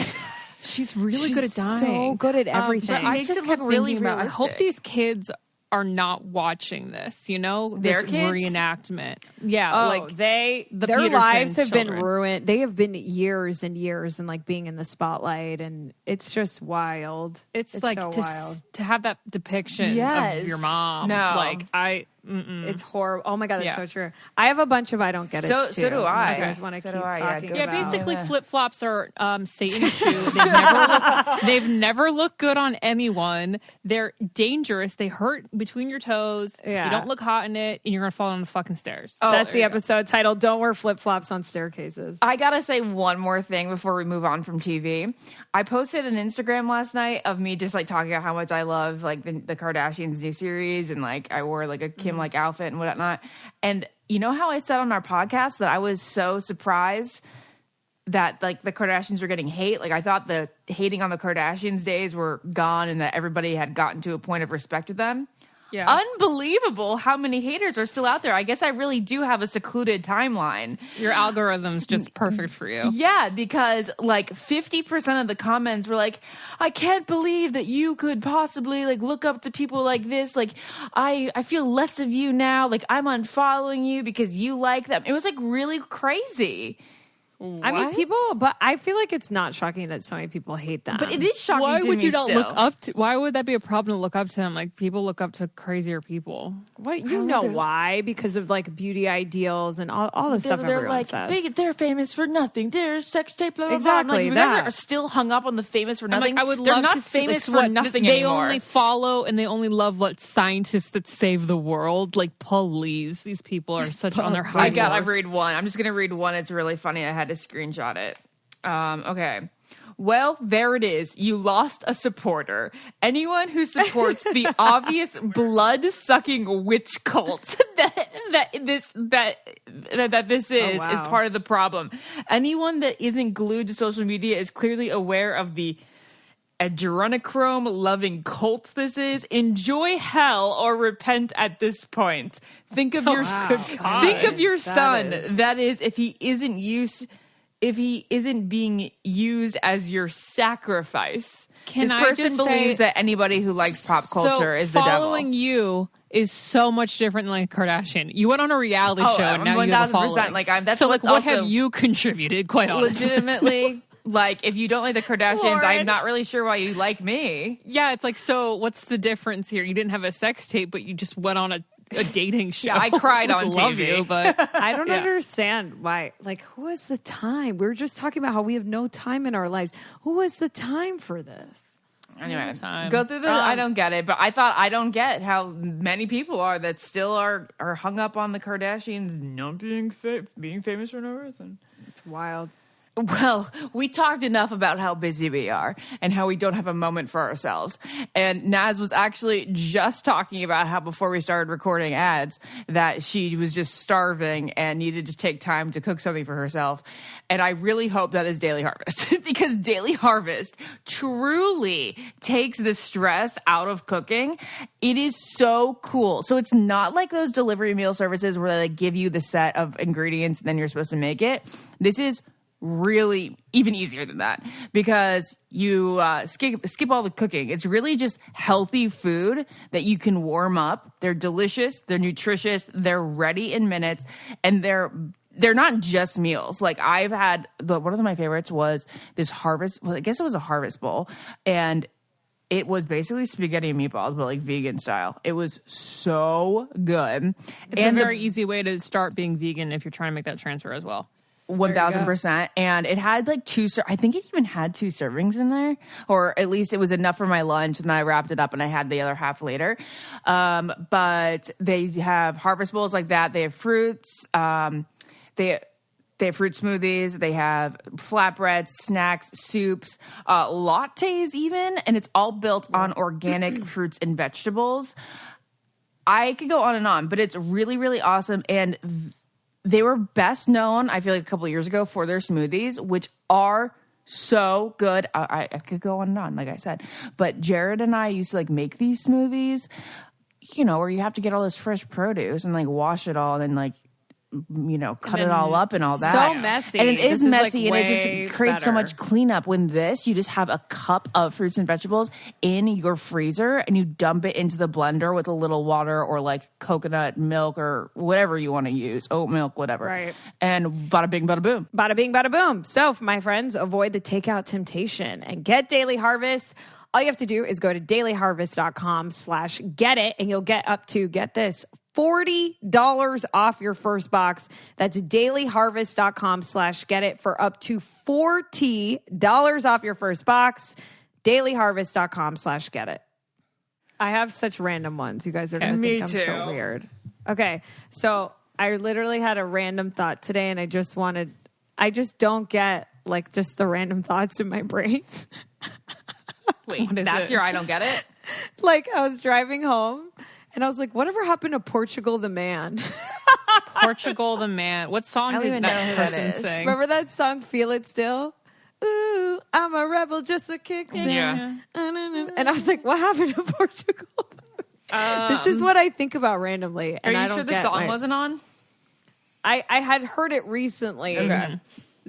She's really good at She's dying. so good at everything. She I makes just it look kept really thinking about, I hope realistic. these kids are not watching this, Their this kids? reenactment. Yeah, Oh, like their Peterson lives have been children. ruined. They have been years and years and like being in the spotlight, and it's just wild. it's like so to wild. to have that depiction Yes. of your mom. No. Like It's horrible. Oh my god, that's Yeah. so true. I have a bunch of I don't get it. So do I. You guys want to So keep do I, yeah, talking go yeah, about? basically Yeah. flip flops are Satan's shoe. They've never looked good on anyone. They're dangerous. They hurt between your toes. Yeah. You don't look hot in it, and you're gonna fall down the fucking stairs. That's there the you episode titled "Don't Wear Flip Flops on Staircases." I gotta say one more thing before we move on from TV. I posted an Instagram last night of me just like talking about how much I love like the Kardashians' new series, and like I wore like a Kim like outfit and whatnot. And you know how I said on our podcast that I was so surprised that like the Kardashians were getting hate? Like I thought the hating on the Kardashians days were gone and that everybody had gotten to a point of respect with them. Yeah. Unbelievable how many haters are still out there. I guess I really do have a secluded timeline. Your algorithm's just perfect for you. Yeah, because like 50% of the comments were like, I can't believe that you could possibly like look up to people like this. Like, I feel less of you now. Like, I'm unfollowing you because you like them. It was like really crazy. I mean, people, but I feel like it's not shocking that so many people hate them. But it is shocking Why to would me you not still. look up to? Why would that be a problem to look up to them? Like people look up to crazier people. What you know why? Because of like beauty ideals and all the stuff They're everyone like, says. they're famous for nothing. They're sex tape, blah, blah, Exactly, blah. I'm like, you that. guys are still hung up on the famous for I'm nothing. like, I would they're love not to see, famous like, for what, nothing they anymore. only follow and they only love what scientists that save the world. Like, please, these people are such on their high I got. I horse. read one. I'm just gonna read one. It's really funny. I had to screenshot it. Okay. Well, there it is. You lost a supporter. Anyone who supports the obvious blood-sucking witch cult that this is wow. part of the problem. Anyone that isn't glued to social media is clearly aware of the adrenochrome-loving cult this is. Enjoy hell or repent at this point. Think of your think of your son. That is, if he isn't being used as your sacrifice. Can this I person just believes say- that anybody who likes pop culture is the devil. Following you is so much different than like a Kardashian. You went on a reality show and now you have a 1000%. following. Like, that's so like, what also- have you contributed? Quite honestly, Legitimately, like, if you don't like the Kardashians, I'm not really sure why you like me. yeah, it's like, so what's the difference here? You didn't have a sex tape, but you just went on a dating show. Yeah, I cried on love TV. you, but I don't Yeah. understand why. Like, who has the time? We were just talking about how we have no time in our lives. Who has the time for this? Anyway, Time. go through the. I don't get it, but I thought I don't get how many people are that still are hung up on the Kardashians not being famous for no reason. It's wild. Well, we talked enough about how busy we are and how we don't have a moment for ourselves. And Naz was actually just talking about how before we started recording ads that she was just starving and needed to take time to cook something for herself. And I really hope that is Daily Harvest because Daily Harvest truly takes the stress out of cooking. It is so cool. So it's not like those delivery meal services where they like give you the set of ingredients and then you're supposed to make it. This is really even easier than that because you skip all the cooking. It's really just healthy food that you can warm up. They're delicious, they're nutritious, they're ready in minutes, and they're not just meals. Like I've had one of my favorites was this harvest. Well, I guess it was a harvest bowl, and it was basically spaghetti and meatballs, but like vegan style. It was so good. it's a very easy way to start being vegan if you're trying to make that transfer as well. 1,000%. And it had like I think it even had 2 servings in there, or at least it was enough for my lunch. And I wrapped it up and I had the other half later. But they have harvest bowls like that. They have fruits. They have fruit smoothies. They have flatbreads, snacks, soups, lattes even. And it's all built on organic fruits and vegetables. I could go on and on, but it's really, really awesome. And they were best known, I feel like a couple of years ago, for their smoothies, which are so good. I could go on and on, like I said. But Jared and I used to like make these smoothies, you know, where you have to get all this fresh produce and like wash it all and then like, you know, cut it all up and all that. So messy. And it This is is, messy like, and it way just creates so better. much cleanup. When this, you just have a cup of fruits and vegetables in your freezer and you dump it into the blender with a little water or like coconut milk or whatever you want to use, oat milk, whatever. Right. And bada bing, bada boom. Bada bing, bada boom. So, for my friends, avoid the takeout temptation and get Daily Harvest. All you have to do is go to dailyharvest.com/get it, and you'll get up to, get this, $40 off your first box. That's dailyharvest.com/get it for up to $40 off your first box. Dailyharvest.com/get it. I have such random ones. You guys are going to Me think I'm so too. weird. Okay. So I literally had a random thought today and I just don't get like just the random thoughts in my brain. Wait, What is that's it? your I don't get it? Like I was driving home and I was like, whatever happened to Portugal the man? Portugal the Man. What song I don't did even know that who that person is. sing? Remember that song, Feel It Still? Ooh, I'm a rebel just a kick. Yeah. And I was like, what happened to Portugal? This is what I think about randomly. Are And you I don't sure the get song why- wasn't on? I had heard it recently. Okay.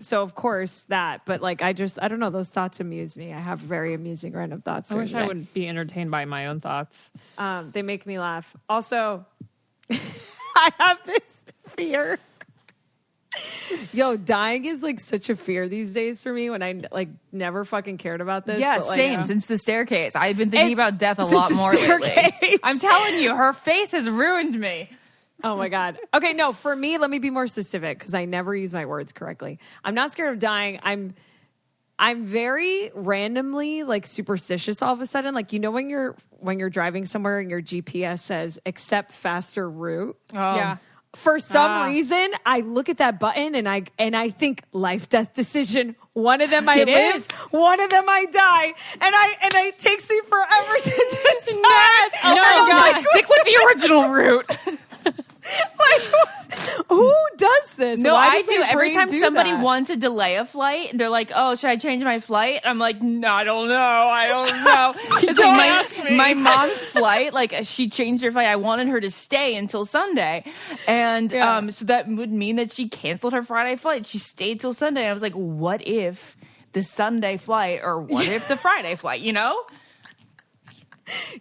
So of course that, but like I don't know, those thoughts amuse me. I have very amusing random thoughts. I during wish the I day. would be entertained by my own thoughts. They make me laugh. Also, I have this fear. Yo, dying is like such a fear these days for me when I like never fucking cared about this. Yeah, but, like, same. Since the staircase. I've been thinking It's- about death a since lot the more lately. staircase. I'm telling you, her face has ruined me. Oh my God. Okay, no, for me, let me be more specific because I never use my words correctly. I'm not scared of dying. I'm very randomly like superstitious all of a sudden. Like, you know, when you're driving somewhere and your GPS says accept faster route. Yeah. For some reason, I look at that button and I think life death decision. One of them I It live, is. one of them I die, and it takes me forever to decide. No, Oh God, God. stick with the original route. Like, who does this? No, Why I does do. my Every brain time do somebody that? wants to delay a flight, they're like, "Oh, should I change my flight?" I'm like, "No, I don't know." It's Don't like ask me. my mom's flight. Like she changed her flight. I wanted her to stay until Sunday, and Yeah. so that would mean that she canceled her Friday flight. She stayed till Sunday. I was like, "What if the Sunday flight, or what if the Friday flight?" You know?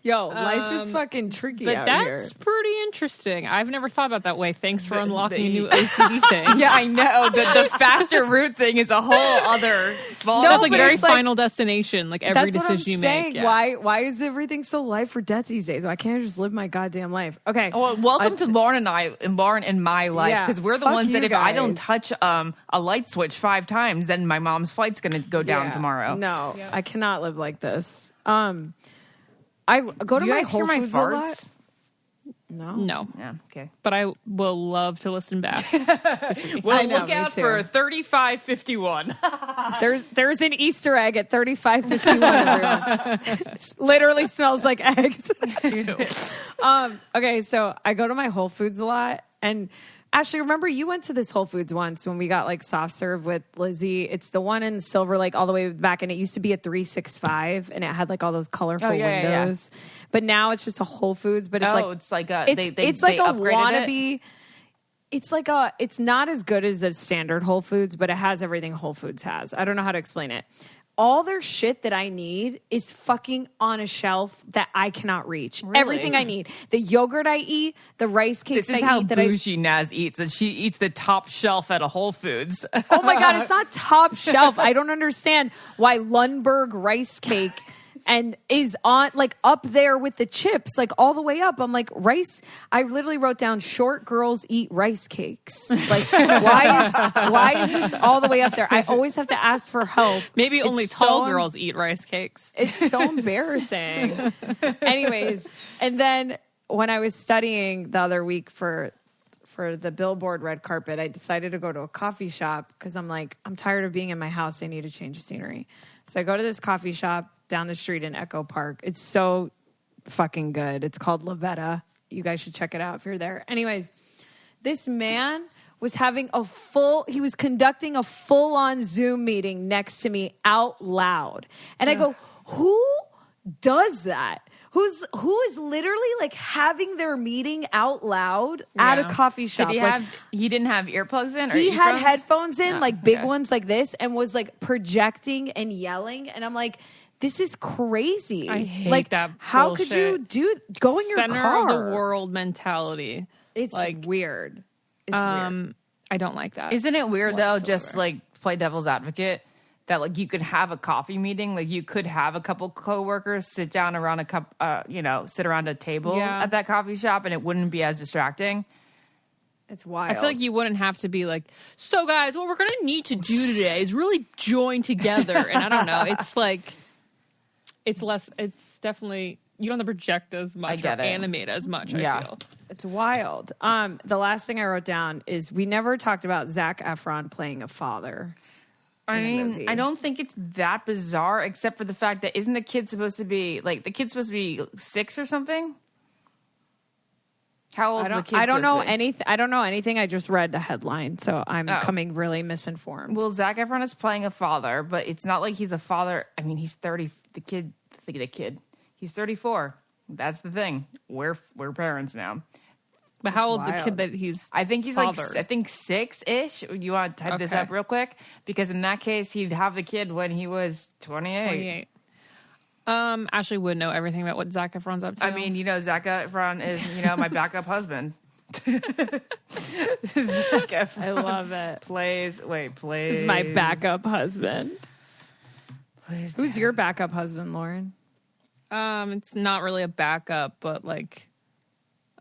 Yo, life is fucking tricky But out that's here. pretty interesting. I've never thought about that way. Thanks for unlocking a the- new OCD thing. Yeah, I know. The faster route thing is a whole other ball. No, That's like but very it's like- final destination. Like every That's what I'm decision you saying. make. Yeah. Why is everything so life or death these days? Why can't I just live my goddamn life? Okay. Well, welcome to Lauren and Lauren in my life, Yeah, because we're the fuck ones that you if I don't guys. touch a light switch 5 times, then my mom's flight's going to go down Yeah. tomorrow. No, I cannot live like this. I go to Do you my guys Whole hear my Foods a lot. farts? No. No. Yeah, okay. But I will love to listen back. to see. Well, I know, look me out too. for 3551. There's an Easter egg at 3551. Everyone. Literally smells like eggs. Okay, so I go to my Whole Foods a lot, and Ashley, remember you went to this Whole Foods once when we got like soft serve with Lizzie. It's the one in Silver Lake all the way back, and it used to be a 365, and it had like all those colorful windows. But now it's just a Whole Foods. But it's it's like a, it's like they a upgraded it? wannabe. It's not as good as a standard Whole Foods, but it has everything Whole Foods has. I don't know how to explain it. All their shit that I need is fucking on a shelf that I cannot reach. Really? Everything I need. The yogurt I eat, the rice cakes This is I how eat. bougie Naz eats. That she eats the top shelf at a Whole Foods. Oh my God, it's not top shelf. I don't understand why Lundberg rice cake and is on like up there with the chips, like all the way up. I'm like, rice. I literally wrote down short girls eat rice cakes. Like, why is this all the way up there? I always have to ask for help. Maybe It's only tall so- girls eat rice cakes. It's so embarrassing. Anyways, and then when I was studying the other week for the Billboard red carpet, I decided to go to a coffee shop because I'm like, I'm tired of being in my house. I need a change of scenery. So I go to this coffee shop down the street in Echo Park. It's so fucking good. It's called Lavetta. You guys should check it out if you're there. Anyways, this man was he was conducting a full-on Zoom meeting next to me out loud. And I go, who does that? Who is literally like having their meeting out loud at a coffee shop? Did he didn't have earplugs in? Or He had earphones? headphones in, like big okay. ones like this, and was like projecting and yelling. And I'm like, this is crazy. I hate like, that how could you go in your Center car? of the world mentality. It's like weird. It's weird. I don't like that. Isn't it weird though? whatsoever. Just like play devil's advocate, that like you could have a coffee meeting, like you could have a couple coworkers sit down around sit around a table Yeah. at that coffee shop, and it wouldn't be as distracting. It's wild. I feel like you wouldn't have to be like, so guys, what we're going to need to do today is really join together. And I don't know. It's like, it's definitely, you don't have to project as much get or it. animate as much, Yeah. I feel. It's wild. The last thing I wrote down is we never talked about Zac Efron playing a father. I in a mean, movie. I don't think it's that bizarre, except for the fact that isn't the kid supposed to be 6 or something? How old is the kid? I don't know supposed to be? anything. I don't know anything. I just read the headline, so I'm Oh. coming really misinformed. Well, Zac Efron is playing a father, but it's not like he's a father. I mean, he's 30. The kid. He's 34. That's the thing. We're parents now. But how old's the wild. kid that he's? I think he's fathered? like 6-ish. You want to type this Okay. up real quick? Because in that case, he'd have the kid when he was 28. 28. Ashley would know everything about what Zac Efron's up to. I mean, Zac Efron is, my backup husband. Zac Efron I love it. plays. He's my backup husband. Plays Who's your backup husband, Lauren? it's not really a backup, but like,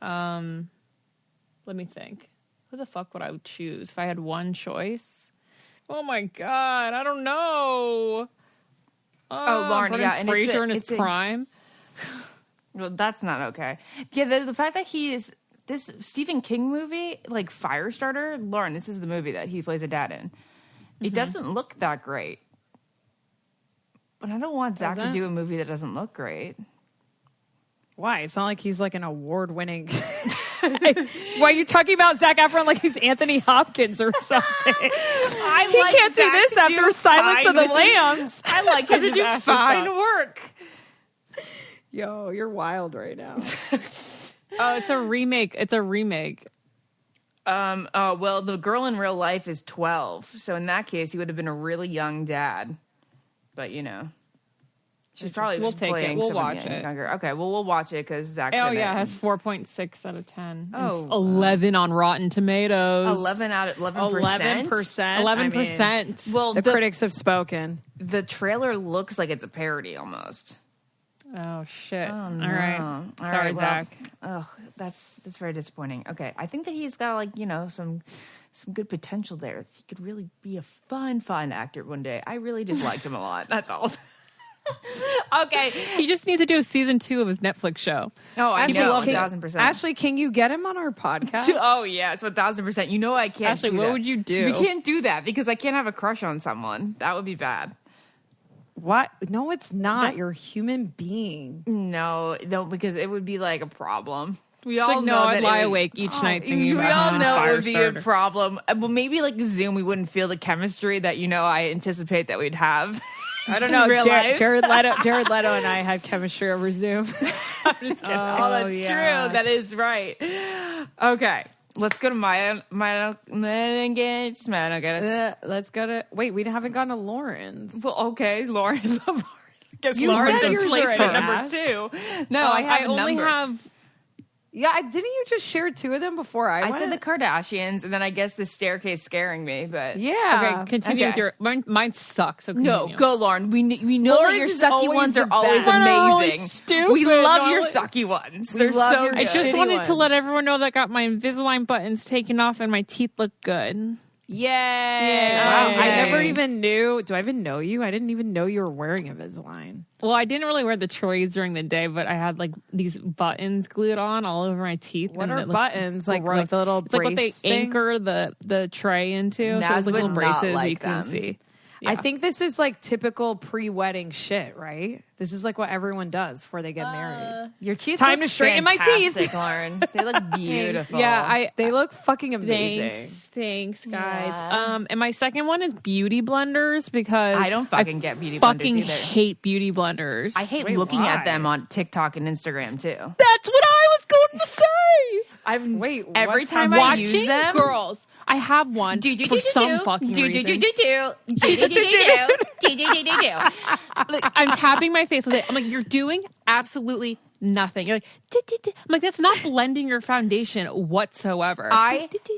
let me think. Who the fuck would I choose if I had one choice? Oh my god, I don't know. Lauren, Brendan yeah, and Fraser in his it's a- prime. Well, that's not okay. Yeah, the fact that he is this Stephen King movie, like Firestarter. Lauren, this is the movie that he plays a dad in. It doesn't look that great. But I don't want Zach to Doesn't? do a movie that doesn't look great. Why? It's not like he's like an award-winning. Why are you talking about Zac Efron like he's Anthony Hopkins or something? He can't do this after Silence of the Lambs. I like him to His do ass is fine nuts. work. Yo, you're wild right now. Oh, it's a remake. It's a remake. Well, the girl in real life is 12. So in that case, he would have been a really young dad. But, she's probably We'll just take it. playing We'll someone watch it. younger. Okay, well, we'll watch it because Zach's Oh in yeah, it. it has 4.6 out of 10. Oh, And 11 on Rotten Tomatoes. 11 out of 11%. 11%. 11%. Well, The critics have spoken. the trailer looks like it's a parody almost. Oh shit! Oh, All no. right. All Sorry, right, well, Zach. Oh, that's very disappointing. Okay, I think that he's got some good potential there. He could really be a fun actor one day. I really just liked him a lot. That's all. Okay. He just needs to do a season 2 of his Netflix show. Oh, I Ashley, know, can- 1,000%. Ashley, can you get him on our podcast? Oh yes, 1,000%. You know I can't. Ashley, do what that. would you do? We can't do that because I can't have a crush on someone. That would be bad. What? No, it's not. You're a human being. No, because it would be like a problem. We She's all like, know no, that I'd lie it would- awake each night thinking we about all him know on it would be a Firestarter. problem. Well, maybe like Zoom, we wouldn't feel the chemistry that I anticipate that we'd have. I don't know. Real life. Jared Leto and I had chemistry over Zoom. I'm just kidding. Oh, that's yeah. true. That is right. Okay, let's go to my Let's go to. Wait, we haven't gone to Lauren's. Well, okay, Lauren. Guess You Lauren's said in yours place already, at number Ash. 2. No, I have a only number. have. Yeah, didn't you just share 2 of them before I I went? said the Kardashians, and then I guess the staircase scaring me, but Yeah. Okay, continue okay. with your. Mine sucks. So continue. no, go Lauren. We know Lauren's that your is sucky always ones the are always best. Mine are always amazing. stupid. We love your No, sucky ones. We They're love so your I good. just shitty wanted to one. let everyone know that I got my Invisalign buttons taken off and my teeth look good. Yay! Yay. Wow, I never Yay. even knew. Do I even know you? I didn't even know you were wearing Invisalign. Well, I didn't really wear the trays during the day, but I had like these buttons glued on all over my teeth. What and are it looked buttons? Like gross. the little It's like what they brace thing? anchor the tray into. So Naz it's like would little not braces that you like can them. see. I Yeah. think this is like typical pre-wedding shit, right? This is like what everyone does before they get married. Your teeth Time look to straighten my teeth. fantastic, Lauren. They look beautiful. Yeah, They look fucking amazing. Thanks, guys. Yeah. And my second one is beauty blenders because I don't fucking get beauty blenders fucking either. hate beauty blenders. I hate Wait, looking why? at them on TikTok and Instagram too. That's what I was going to say. Wait, Every what's time happening? I use Watching them, girls. I have one for some fucking reason. Like, I'm tapping my face with it. I'm like, you're doing absolutely nothing. You're like, I'm like, that's not blending your foundation whatsoever.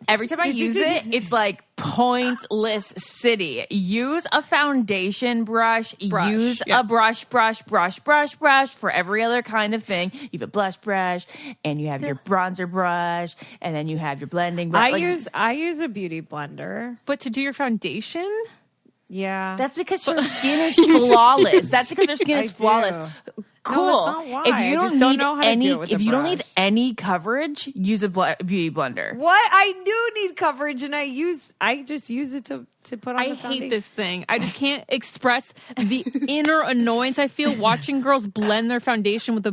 Every time I use it, it's like pointless city. Use a foundation brush. Use yeah. a brush for every other kind of thing. You have a blush brush, and you have your bronzer brush, and then you have your blending brush. I use a beauty blender. But to do your foundation, Yeah. That's because your skin is flawless. That's because your skin is I flawless. do. Cool. No, that's not why. If you I don't just don't need know how to any, do it with if a you don't need brush. any coverage, use a beauty blender. What? I do need coverage, and I just use it to put on I the foundation. hate this thing. I just can't express the inner annoyance I feel watching girls blend their foundation with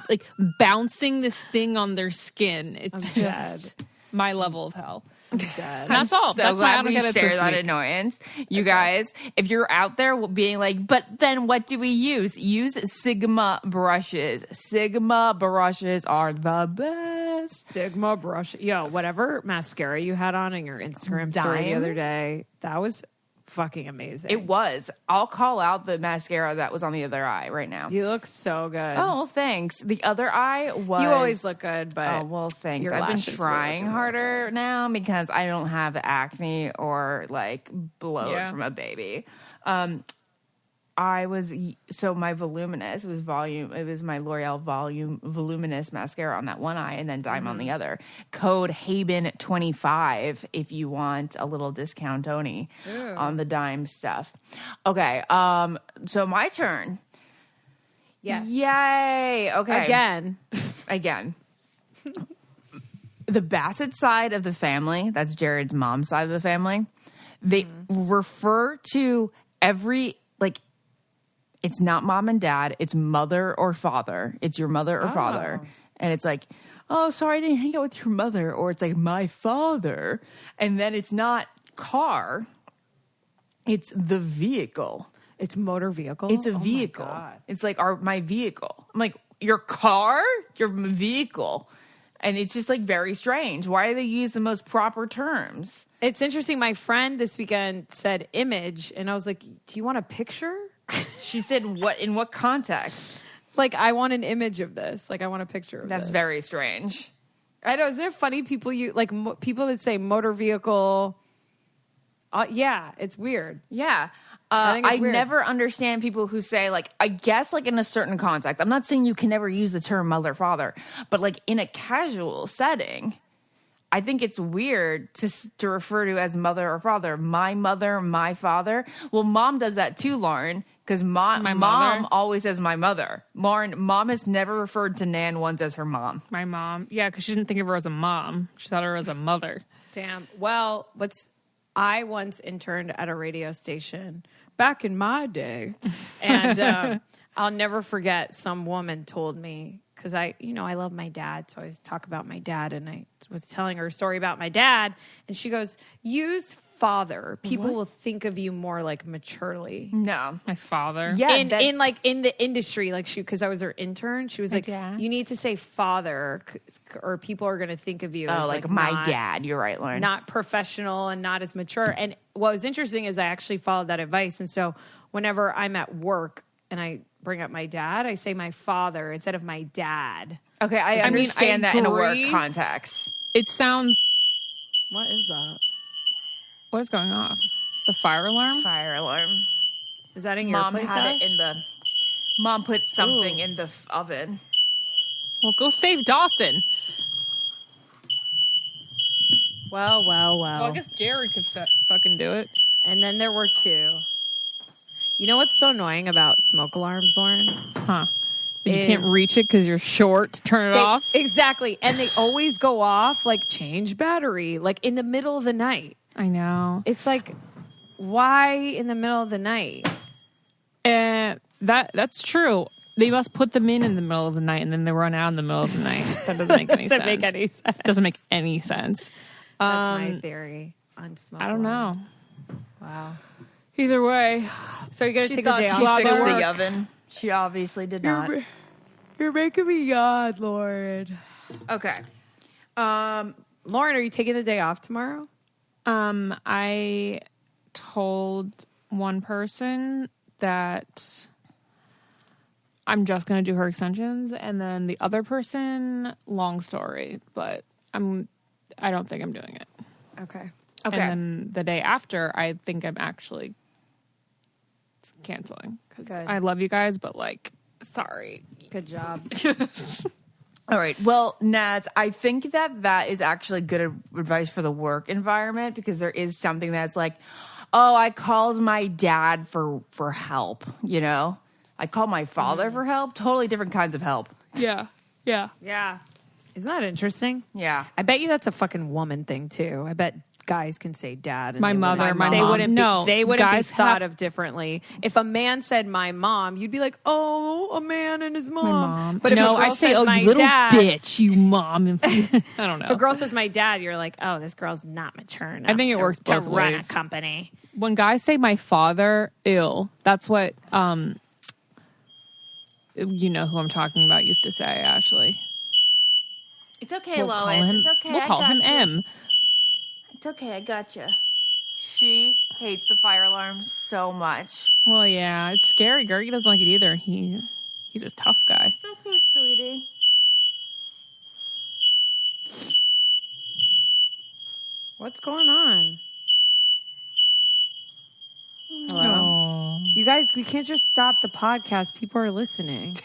like bouncing this thing on their skin. It's just dead. my level of hell. I'm dead. That's all. So That's why I glad don't we get it share this that week. annoyance. You guys, if you're out there being like, but then what do we use? Use Sigma brushes. Sigma brushes are the best. Sigma brush. Yo, whatever mascara you had on in your Instagram story the Dime? other day, that was fucking amazing. It was. I'll call out the mascara that was on the other eye right now. You look so good. Oh, well, thanks. The other eye was. You always look good, but Oh, well, thanks. your I've been lashes were trying looking harder now because I don't have acne or like bloat Yeah. from a baby. My voluminous was volume. It was my L'Oreal voluminous mascara on that one eye, and then Dime on the other. Code Haben25 if you want a little discount, Tony, on the Dime stuff. Okay, so my turn. Yes. Yay! Okay, again. The Bassett side of the family, that's Jared's mom's side of the family, they refer to every, like, it's not mom and dad, it's mother or father. It's your mother or father. And it's like, oh, sorry, I didn't hang out with your mother. Or it's like, my father. And then it's not car, it's the vehicle. It's motor vehicle. It's a Oh my vehicle. God. It's like my vehicle. I'm like, your car? Your vehicle. And it's just like very strange. Why do they use the most proper terms? It's interesting. My friend this weekend said image, and I was like, do you want a picture? She said, in what context? Like, I want an image of this. Like, I want a picture of That's this. very strange. I know. Isn't it funny? People people that say motor vehicle. Yeah, it's weird. Yeah. I think it's I weird. never understand people who say, like, I guess, like, in a certain context. I'm not saying you can never use the term mother, father, but, like, in a casual setting, I think it's weird to refer to as mother or father. My mother, my father. Well, mom does that too, Lauren, because mom mother. always says my mother. Lauren, mom has never referred to Nan once as her mom. My mom. Yeah, because she didn't think of her as a mom. She thought of her as a mother. Damn. Well, I once interned at a radio station back in my day, and I'll never forget. Some woman told me, because I love my dad, so I always talk about my dad, and I was telling her a story about my dad, and she goes, "Use father. People will think of you more like maturely." No. My father. Yeah. in the industry, like because I was her intern, she was like, dad. "You need to say father, or people are going to think of you as like my not- dad. You're right, Lauren. not professional and not as mature." And what was interesting is I actually followed that advice. And so whenever I'm at work and I bring up my dad, I say my father instead of my dad. Okay, I mean, I understand that in a work agree. context. It sounds. What is that? What is going off? The fire alarm? Fire alarm. Is that in your Mom place? had Ash? it in the. Mom put something Ooh. in the oven. Well, go save Dawson. Well. Well, I guess Jared could fucking do it. And then there were two. You know what's so annoying about smoke alarms, Lauren? Huh. But you Is- can't reach it because you're short to turn it off? Exactly. And they always go off like change battery, like in the middle of the night. I know. It's like, why in the middle of the night? And that's true. They must put them in the middle of the night and then they run out in the middle of the night. That doesn't make any sense. Doesn't make any sense. Doesn't make any sense. That's my theory on smoke I don't alarms. know. Wow. Either way, So you're going to She take the thought day she off? fixed work. the oven. She obviously did not. You're making me yawn, Lauren. Okay. Lauren, are you taking the day off tomorrow? I told one person that I'm just going to do her extensions, and then the other person, long story, but I don't think I'm doing it. Okay. Okay. And then the day after, I think I'm actually canceling because Good. I love you guys, but like, sorry. Good job. All right. Well, Nats, I think that is actually good advice for the work environment because there is something that's like, oh, I called my dad for help, you know? I called my father for help. Totally different kinds of help. Yeah. Yeah. Yeah. Isn't that interesting? Yeah. I bet you that's a fucking woman thing too. I bet guys can say dad. And My they mother, wouldn't- my they mom. wouldn't No, be, they wouldn't be guys thought have- of differently. If a man said my mom, you'd be like, oh, a man and his mom. My mom. But if no, a girl I'd say, says oh, my you little dad, bitch, you mom. I don't know. if a girl says my dad, you're like, oh, this girl's not mature enough. I think it works to both run ways. a company. When guys say my father, ill. That's what you know who I'm talking about used to say, Ashley. It's okay, We'll Lois. call him, It's okay. We'll I call got him you. M. It's okay. I got you. She hates the fire alarm so much. Well, yeah, it's scary. Gergie doesn't like it either. He's a tough guy. It's okay, sweetie. What's going on? Hello? Oh, You guys, we can't just stop the podcast. People are listening.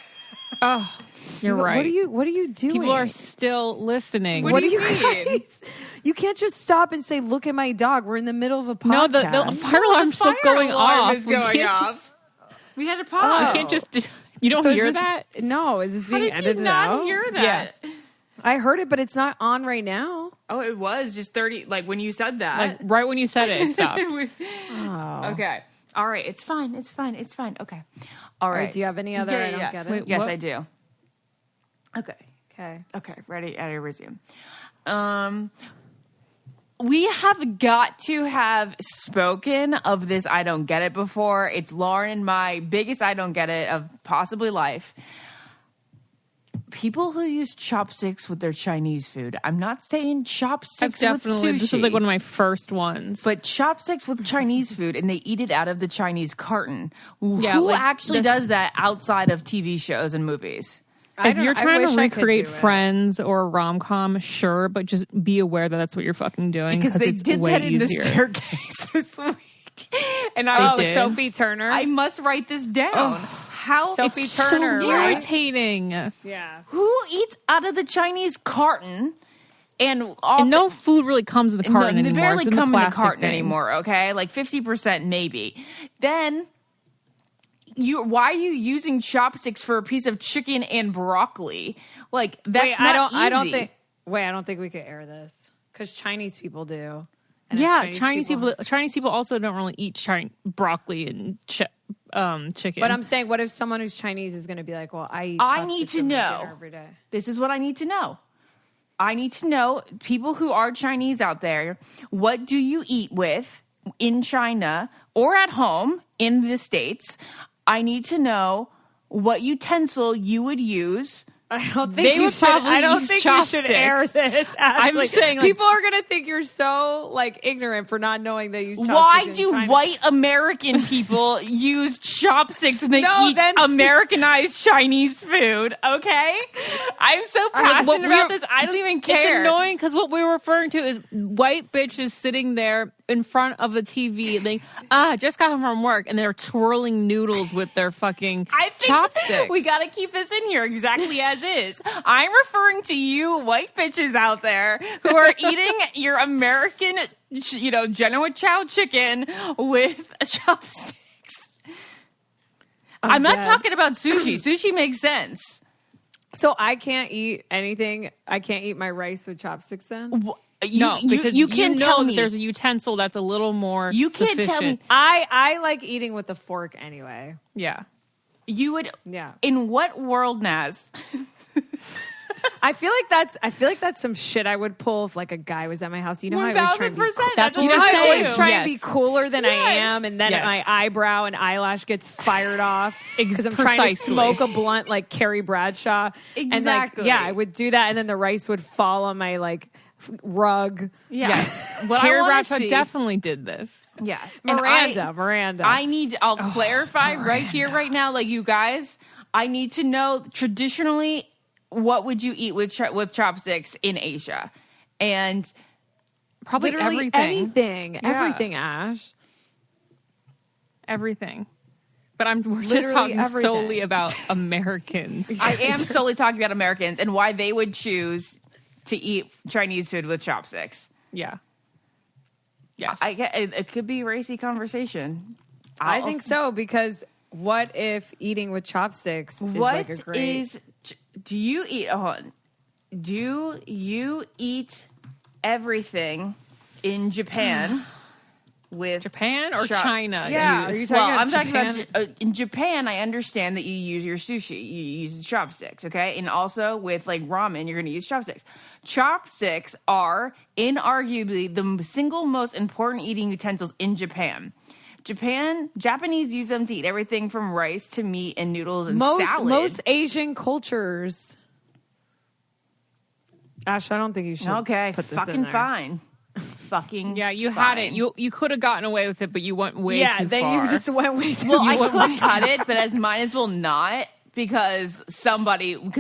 oh you're right. What are you doing? People are still listening. What do you mean? guys? You can't just stop and say, "Look at my dog." We're in the middle of a No, podcast. the fire alarm's still going off. We can't off. We had to pause. We can't just. You don't So is hear this- that? No, is this How being did you edited not out? hear that? I heard it, but it's not on right now. Oh, it was just 30. Like when you said that. Like right when you said it, it stopped. Oh. Okay. All right. It's fine. It's fine. It's fine. Okay. All right. Wait, do you have any other? Yeah, I don't yeah. get it. Wait, Yes, what? I do. Okay. Okay. Okay. Ready? I resume. We have got to have spoken of this I don't get it before. It's Lauren and my biggest I don't get it of possibly life. People who use chopsticks with their Chinese food. I'm not saying chopsticks with sushi. This was like one of my first ones. But chopsticks with Chinese food, and they eat it out of the Chinese carton. Yeah, Who like, actually this- does that outside of TV shows and movies? if you're trying to recreate friends, Friends or a rom-com, sure, but just be aware that that's what you're fucking doing Because they it's did way that in easier. the staircase this week. And I They did? Sophie Turner. I must write this down. How Sophie It's Turner, so right? irritating. yeah. who eats out of the Chinese carton and often, And no food really comes in the carton they anymore. barely It's in come in the plastic carton things. anymore, okay? Like 50% maybe. Then why are you using chopsticks for a piece of chicken and broccoli? Like that's Wait, not I don't easy. think. Wait, I don't think we could air this because Chinese people do. And if Yeah, Chinese people also don't really eat broccoli and chicken. But I'm saying, what if someone who's Chinese is going to be like, "Well, I eat I need chopsticks to with my know. dinner every day." This is what I need to know. I need to know, people who are Chinese out there, what do you eat with in China or at home in the States? I need to know what utensil you would use. I don't They think you would should. probably I don't use think you should air chopsticks. this. Ashley. I'm saying, like- people are going to think you're so like ignorant for not knowing they use chopsticks. Why in do China. white American people use chopsticks when they No, eat then- Americanized Chinese food? Okay, I'm so passionate what about we're- this. I don't even It's care. annoying because what we're referring to is white bitches sitting there in front of a TV, like, just got home from work, and they're twirling noodles with their fucking I think chopsticks. we got to keep this in here exactly as is. I'm referring to you white bitches out there who are eating your American, Genoa Chow chicken with chopsticks. I'm not dead. talking about sushi. Sushi makes sense. So I can't eat anything. I can't eat my rice with chopsticks. Then No, because you can't know tell that me. there's a utensil that's a little more. You can't tell me. sufficient. I like eating with a fork anyway. Yeah, You would. Yeah. In what world, Naz? I feel like that's some shit I would pull if like a guy was at my house. You know how I always try and be 1000%. That's what You know you're how I saying. always try and be Yes. cooler than I Yes. am, and then Yes. my eyebrow and eyelash gets fired off because I'm trying to Precisely. smoke a blunt like Carrie Bradshaw. And Exactly. like, yeah, I would do that, and then the rice would fall on my like rug. Yes. What I Carrie wanna Bradshaw see- definitely did this. Yes. And Miranda. I'll clarify right here, right now. Like, you guys, I need to know traditionally, what would you eat with chopsticks in Asia? And Probably literally everything. everything, Ash. Everything. But we're just Literally talking everything. solely about Americans. I am solely talking about Americans and why they would choose to eat Chinese food with chopsticks. Yeah. Yes. I get it could be racy conversation. I think so, because what if eating with chopsticks is What like a great... is? Do you eat? Hold on. Do you eat everything in Japan with Japan or China? Yeah, are you talking about I'm Japan? talking about in Japan. I understand that you use your sushi, you use chopsticks, okay, and also with like ramen, you're going to use chopsticks. Chopsticks are inarguably the single most important eating utensils in Japan. Japanese use them to eat everything from rice to meat and noodles and salad. Most Asian cultures. Ash, I don't think you should. Okay, put this fucking in there. fine. Fucking Yeah, you fine. had it. You could have gotten away with it, but you went way Yeah, too then far. you just went way too Well, I went could cut it, but as might as well not because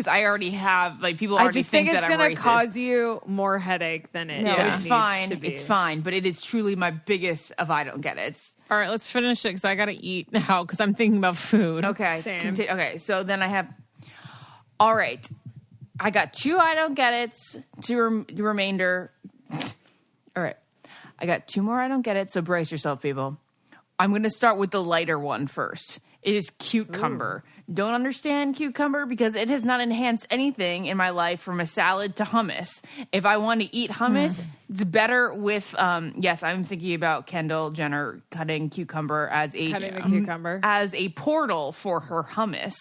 I already have like people I already just think it's that I'm going racist. to cause you more headache than it No, Yeah. it's needs fine. to be. It's fine, but it is truly my biggest of I don't get it. All right, let's finish it because I got to eat now because I'm thinking about food. Okay. Same. Okay. So then I have. All right. I got 2 I don't get it's. The remainder. All right. I got 2 more I don't get it. So brace yourself, people. I'm going to start with the lighter one first. It is cucumber. Don't understand cucumber because it has not enhanced anything in my life from a salad to hummus. If I want to eat hummus, it's better with, yes, I'm thinking about Kendall Jenner cutting cucumber as Cutting the cucumber. as a portal for her hummus.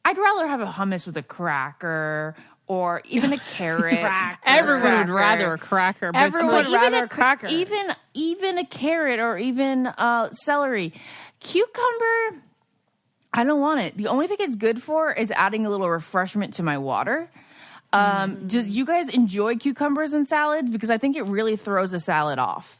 I'd rather have a hummus with a cracker or even a carrot. Everyone would rather a cracker. But Everyone it's would like, rather a cracker. Even a carrot or even celery. Cucumber, I don't want it. The only thing it's good for is adding a little refreshment to my water. Do you guys enjoy cucumbers in salads? Because I think it really throws a salad off.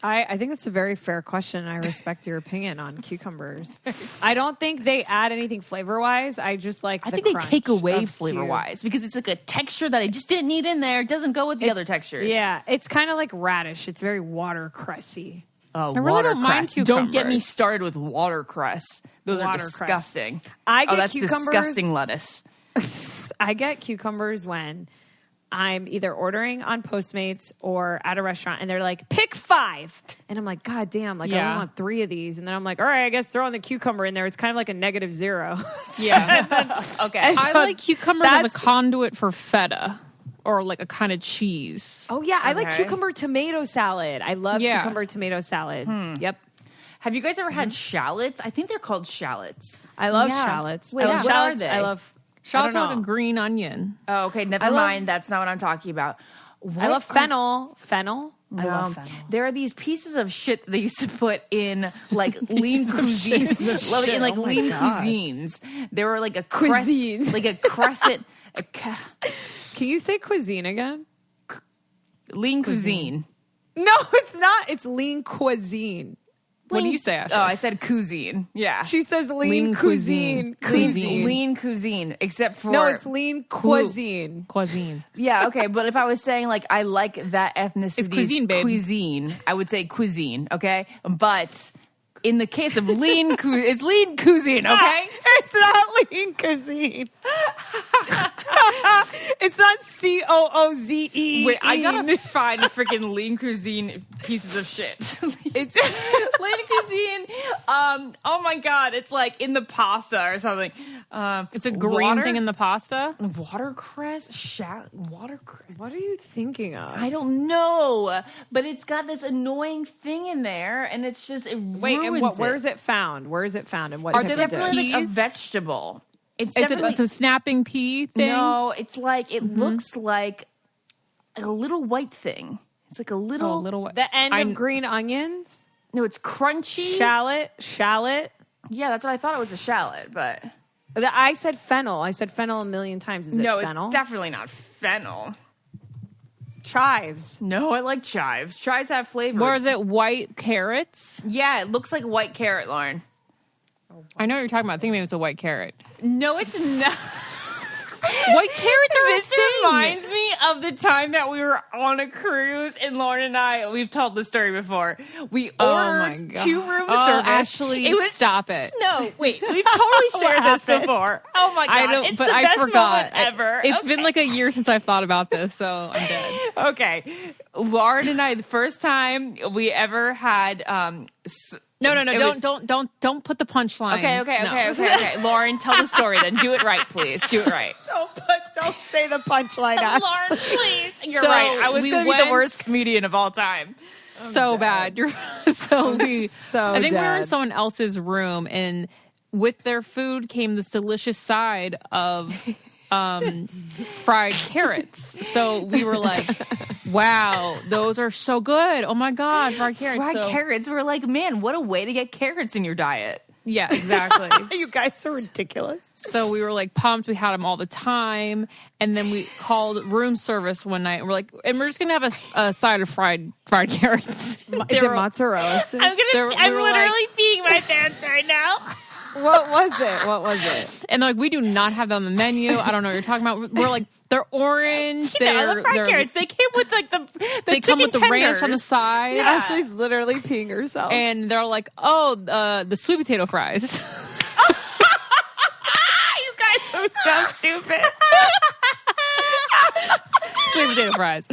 I think that's a very fair question. I respect your opinion on cucumbers. I don't think they add anything flavor-wise. I just like I the think they crunch take away of flavor-wise because it's like a texture that I just didn't need in there. It doesn't go with the other textures. Yeah, it's kind of like radish. It's very watercressy. Oh, I really don't mind watercress. Don't get me cucumbers. started with watercress. Those are Watercress. disgusting. I get that's cucumbers- disgusting lettuce. I get cucumbers when I'm either ordering on Postmates or at a restaurant and they're like, pick 5. And I'm like, God damn, like I Yeah. only want 3 of these. And then I'm like, all right, I guess throw in the cucumber in there. It's kind of like a -0. yeah. Okay. I like cucumber as a that's- conduit for feta or like a kind of cheese. Oh, yeah. I like Okay. cucumber tomato salad. I love Yeah. cucumber tomato salad. Yep. Have you guys ever had shallots? I think they're called shallots. I love Yeah. shallots. Wait, I love what are shallots. they? I love Shallots I are don't like a know. green onion. Oh, okay. Never I love- mind. That's not what I'm talking about. I love fennel. Fennel. I love fennel. There are these pieces of shit that they used to put in like lean cuisines. Love it, in like Oh my lean God. cuisines. There were like a Cuisines. like a crescent, Can you say cuisine again? lean cuisine. No, it's not. It's lean cuisine. What do you say, Ashley? Oh, I said cuisine. Yeah. She says lean, Lean cuisine. cuisine. Lean cuisine, except for No, it's lean cuisine. Cuisine. yeah. Okay, but if I was saying like I like that ethnicity, It's cuisine, babe. cuisine, I would say cuisine. Okay, but in the case of lean, it's lean cuisine. Okay, It's not lean cuisine. It's not COOZE. wait, I gotta find freaking lean cuisine pieces of shit. It's lean cuisine. Oh my god, it's like in the pasta or something. It's a green water- thing in the pasta. watercress. Watercress. What are you thinking of? I don't know, but it's got this annoying thing in there, and it's just it Wait, and ruins where is it found? Where is it found? And what Are type they of dish? definitely like a Peas? vegetable. It's It's definitely a snapping pea thing. no. It's like it looks like a little white thing. It's like a little. Oh, a little what? The end I'm- of green onions? No, it's crunchy. Shallot? Yeah, that's what I thought it was a shallot, but I said fennel. I said fennel a million times. Is it no, fennel? it's definitely not fennel. chives. No, I like chives. Chives have flavor. Or is it white carrots? Yeah, it looks like white carrot, Lauren. I know what you're talking about. I think maybe it's a white carrot. No, it's not. White carrots are a This thing. reminds me of the time that we were on a cruise and Lauren and I, we've told the story before. We ordered 2-room service. Ashley, stop it. No, wait. We've totally shared this before. Oh my God. It's the best moment ever. It's been like a year since I've thought about this, so I'm dead. Okay. Lauren and I, the first time we ever had No, don't put the punchline. Okay. Lauren, tell the story then. Do it right, please. Do it right. Don't say the punchline. Lauren, please. You're So right. I was going to be the went- worst comedian of all time. So bad. I think we were in someone else's room, and with their food came this delicious side of fried carrots. So we were like, wow, those are so good. Oh my God, fried carrots. Carrots. We're like, man, what a way to get carrots in your diet. Yeah, exactly. You guys are ridiculous. So we were like pumped. We had them all the time. And then we called room service one night. And we're like, and we're just going to have a side of fried carrots. Is it mozzarella? I'm literally peeing my pants right now. What was it? And like, we do not have that on the menu. I don't know what you're talking about. We're like, they're orange. The fried carrots. They came with like they come with the ranch on the side. Yeah. Ashley's literally peeing herself. And they're like, oh, the sweet potato fries. You guys are so stupid. Sweet potato fries.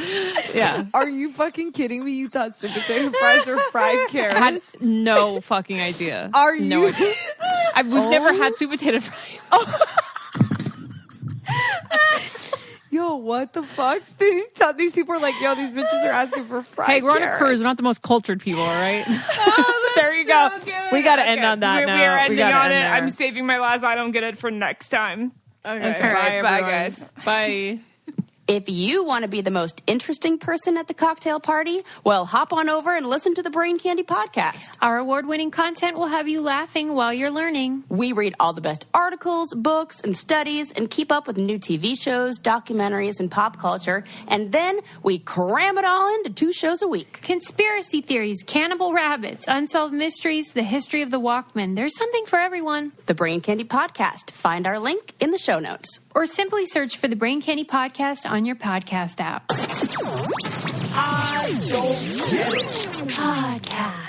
Yeah. Are you fucking kidding me? You thought sweet potato fries were fried carrots? I had no fucking idea. Are you? No idea. We've never had sweet potato fries. Yo, what the fuck? These people are like, yo, these bitches are asking for fried Hey, we're on a carrots. cruise. We're not the most cultured people, all right? There you go. We got to end on that We note. are ending on it. There. I'm saving my last I don't get it for next time. Okay. All right, Bye, everyone. guys. Bye. If you want to be the most interesting person at the cocktail party, well, hop on over and listen to the Brain Candy podcast. Our award-winning content will have you laughing while you're learning. We read all the best articles, books, and studies and keep up with new TV shows, documentaries, and pop culture. And then we cram it all into 2 shows a week. Conspiracy theories, cannibal rabbits, unsolved mysteries, the history of the Walkman. There's something for everyone. The Brain Candy podcast. Find our link in the show notes. Or simply search for the Brain Candy Podcast on your podcast app. Podcast.